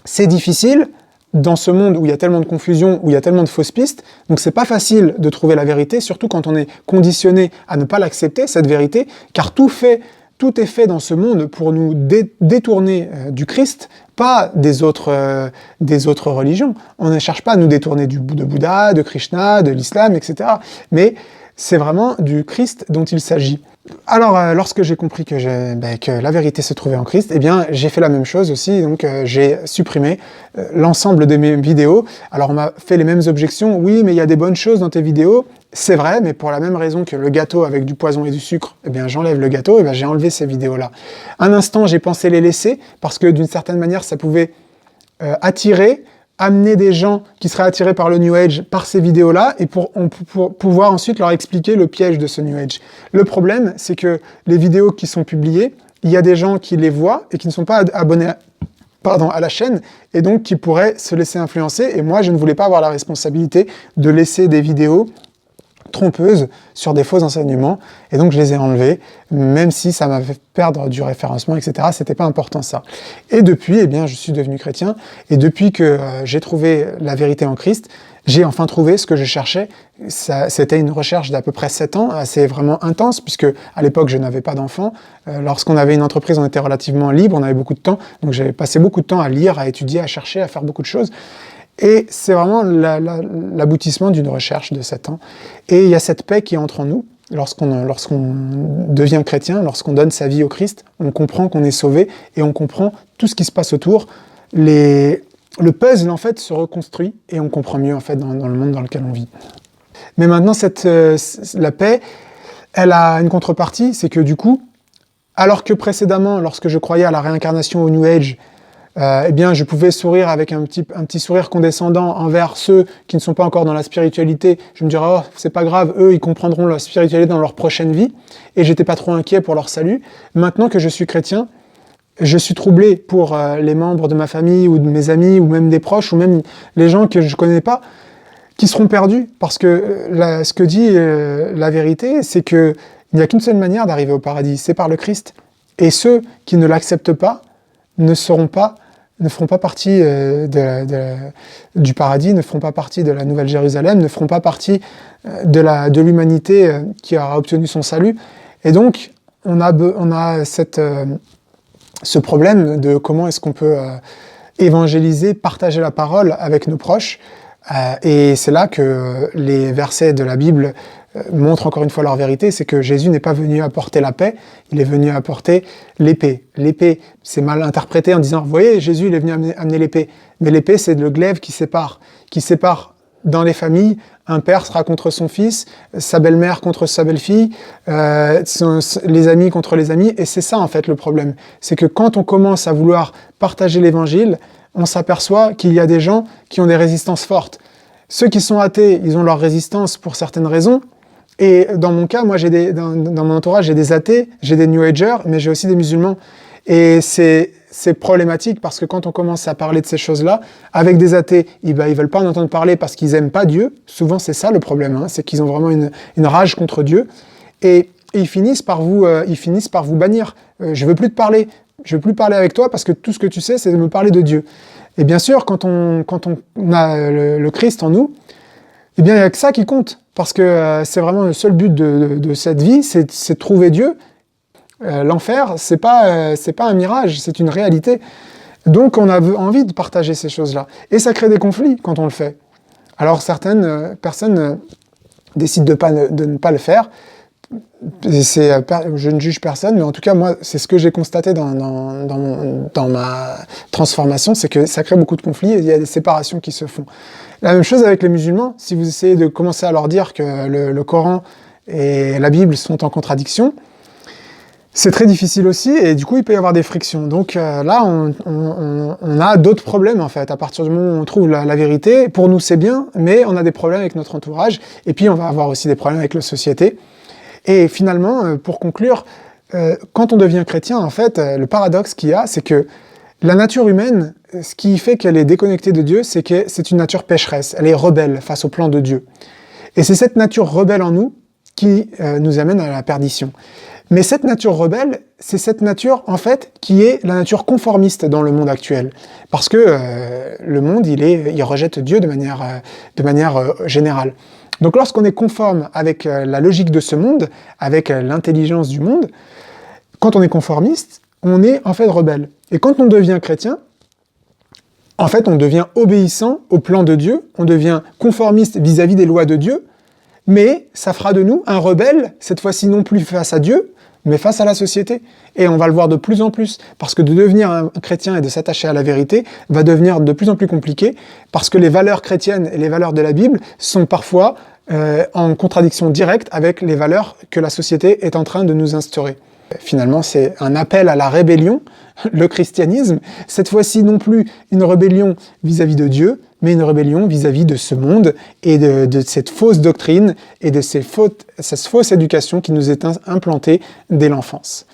c'est difficile dans ce monde où il y a tellement de confusion, où il y a tellement de fausses pistes, donc c'est pas facile de trouver la vérité, surtout quand on est conditionné à ne pas l'accepter, cette vérité, car tout est fait dans ce monde pour nous détourner du Christ, pas des autres religions. On ne cherche pas à nous détourner de Bouddha, de Krishna, de l'islam, etc. Mais c'est vraiment du Christ dont il s'agit. Alors, lorsque j'ai compris que, que la vérité se trouvait en Christ, eh bien, j'ai fait la même chose aussi. Donc, j'ai supprimé l'ensemble de mes vidéos. Alors, on m'a fait les mêmes objections. Oui, mais il y a des bonnes choses dans tes vidéos. C'est vrai, mais pour la même raison que le gâteau avec du poison et du sucre, eh bien, j'enlève le gâteau, eh bien, j'ai enlevé ces vidéos-là. Un instant, j'ai pensé les laisser parce que d'une certaine manière, ça pouvait amener des gens qui seraient attirés par le New Age par ces vidéos-là et pour pouvoir ensuite leur expliquer le piège de ce New Age. Le problème, c'est que les vidéos qui sont publiées, il y a des gens qui les voient et qui ne sont pas abonnés à la chaîne et donc qui pourraient se laisser influencer. Et moi, je ne voulais pas avoir la responsabilité de laisser des vidéos trompeuses sur des faux enseignements, et donc je les ai enlevés, même si ça m'a fait perdre du référencement, etc. C'était pas important ça. Et depuis, eh bien, je suis devenu chrétien, et depuis que j'ai trouvé la vérité en Christ, j'ai enfin trouvé ce que je cherchais. C'était une recherche d'à peu près 7 ans, assez vraiment intense, puisque à l'époque je n'avais pas d'enfants. Lorsqu'on avait une entreprise, on était relativement libre, on avait beaucoup de temps, donc j'avais passé beaucoup de temps à lire, à étudier, à chercher, à faire beaucoup de choses. Et c'est vraiment l'aboutissement d'une recherche de 7 ans. Et il y a cette paix qui entre en nous. Lorsqu'on devient chrétien, lorsqu'on donne sa vie au Christ, on comprend qu'on est sauvé et on comprend tout ce qui se passe autour. Le puzzle, en fait, se reconstruit et on comprend mieux, en fait, dans le monde dans lequel on vit. Mais maintenant, la paix, elle a une contrepartie, c'est que du coup, alors que précédemment, lorsque je croyais à la réincarnation au New Age, eh bien, je pouvais sourire avec un petit sourire condescendant envers ceux qui ne sont pas encore dans la spiritualité. Je me dirais, oh, c'est pas grave, eux, ils comprendront la spiritualité dans leur prochaine vie. Et j'étais pas trop inquiet pour leur salut. Maintenant que je suis chrétien, je suis troublé pour les membres de ma famille ou de mes amis ou même des proches ou même les gens que je connais pas qui seront perdus. Parce que ce que dit la vérité, c'est qu'il n'y a qu'une seule manière d'arriver au paradis, c'est par le Christ. Et ceux qui ne l'acceptent pas ne feront pas partie du paradis, ne feront pas partie de la Nouvelle Jérusalem, ne feront pas partie de l'humanité qui aura obtenu son salut. Et donc, on a ce problème de comment est-ce qu'on peut évangéliser, partager la parole avec nos proches. Et c'est là que les versets de la Bible montrent encore une fois leur vérité, c'est que Jésus n'est pas venu apporter la paix, il est venu apporter l'épée. L'épée, c'est mal interprété en disant, vous voyez, Jésus il est venu amener l'épée. Mais l'épée, c'est le glaive qui sépare dans les familles. Un père sera contre son fils, sa belle-mère contre sa belle-fille, les amis contre les amis. Et c'est ça, en fait, le problème. C'est que quand on commence à vouloir partager l'évangile, on s'aperçoit qu'il y a des gens qui ont des résistances fortes. Ceux qui sont athées, ils ont leur résistance pour certaines raisons. Et dans mon cas, moi, dans mon entourage, j'ai des athées, j'ai des New Agers, mais j'ai aussi des musulmans. Et c'est problématique parce que quand on commence à parler de ces choses-là, avec des athées, ils veulent pas en entendre parler parce qu'ils aiment pas Dieu. Souvent, c'est ça le problème, hein, c'est qu'ils ont vraiment une rage contre Dieu. Et ils finissent par vous bannir. Je veux plus te parler. Je veux plus parler avec toi parce que tout ce que tu sais, c'est de me parler de Dieu. Et bien sûr, quand on a le Christ en nous, eh bien, il n'y a que ça qui compte. Parce que c'est vraiment le seul but de cette vie, c'est de trouver Dieu. L'enfer, c'est pas un mirage, c'est une réalité. Donc, on a envie de partager ces choses-là. Et ça crée des conflits quand on le fait. Alors, certaines personnes décident de ne pas le faire. Je ne juge personne, mais en tout cas, moi, c'est ce que j'ai constaté dans ma transformation, c'est que ça crée beaucoup de conflits et il y a des séparations qui se font. La même chose avec les musulmans. Si vous essayez de commencer à leur dire que le Coran et la Bible sont en contradiction, c'est très difficile aussi, et du coup, il peut y avoir des frictions. Donc là, on a d'autres problèmes, en fait. À partir du moment où on trouve la vérité, pour nous, c'est bien, mais on a des problèmes avec notre entourage, et puis on va avoir aussi des problèmes avec la société. Et finalement, pour conclure, quand on devient chrétien, en fait, le paradoxe qu'il y a, c'est que la nature humaine, ce qui fait qu'elle est déconnectée de Dieu, c'est que c'est une nature pécheresse, elle est rebelle face au plan de Dieu. Et c'est cette nature rebelle en nous qui nous amène à la perdition. Mais cette nature rebelle, c'est cette nature, en fait, qui est la nature conformiste dans le monde actuel. Parce que le monde, il rejette Dieu de manière générale. Donc lorsqu'on est conforme avec la logique de ce monde, avec l'intelligence du monde, quand on est conformiste, on est en fait rebelle. Et quand on devient chrétien, en fait, on devient obéissant au plan de Dieu, on devient conformiste vis-à-vis des lois de Dieu, mais ça fera de nous un rebelle, cette fois-ci non plus face à Dieu, mais face à la société. Et on va le voir de plus en plus, parce que de devenir un chrétien et de s'attacher à la vérité va devenir de plus en plus compliqué, parce que les valeurs chrétiennes et les valeurs de la Bible sont parfois en contradiction directe avec les valeurs que la société est en train de nous instaurer. Finalement, c'est un appel à la rébellion, le christianisme, cette fois-ci non plus une rébellion vis-à-vis de Dieu, mais une rébellion vis-à-vis de ce monde et de cette fausse doctrine et de cette fausse éducation qui nous est implantée dès l'enfance.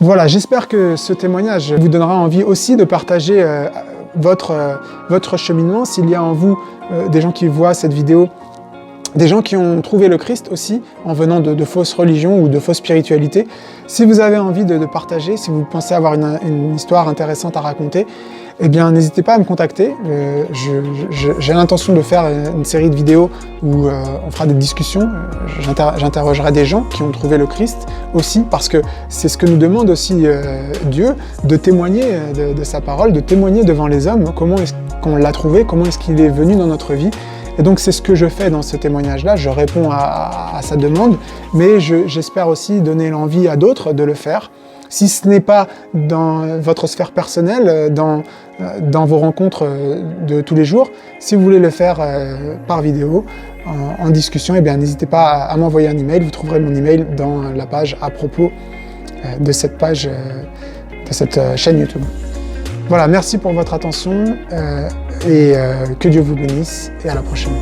Voilà, j'espère que ce témoignage vous donnera envie aussi de partager votre cheminement. S'il y a en vous des gens qui voient cette vidéo, des gens qui ont trouvé le Christ aussi en venant de fausses religions ou de fausses spiritualités. Si vous avez envie de partager, si vous pensez avoir une histoire intéressante à raconter, eh bien n'hésitez pas à me contacter. J'ai l'intention de faire une série de vidéos où on fera des discussions. J'interrogerai des gens qui ont trouvé le Christ aussi, parce que c'est ce que nous demande aussi Dieu, de témoigner de sa parole, de témoigner devant les hommes, comment est-ce qu'on l'a trouvé, comment est-ce qu'il est venu dans notre vie. Et donc c'est ce que je fais dans ce témoignage-là, je réponds à sa demande, mais j'espère aussi donner l'envie à d'autres de le faire. Si ce n'est pas dans votre sphère personnelle, dans vos rencontres de tous les jours, si vous voulez le faire par vidéo, en discussion, eh bien n'hésitez pas à m'envoyer un email, vous trouverez mon email dans la page à propos de cette page, de cette chaîne YouTube. Voilà, merci pour votre attention et que Dieu vous bénisse et à la prochaine.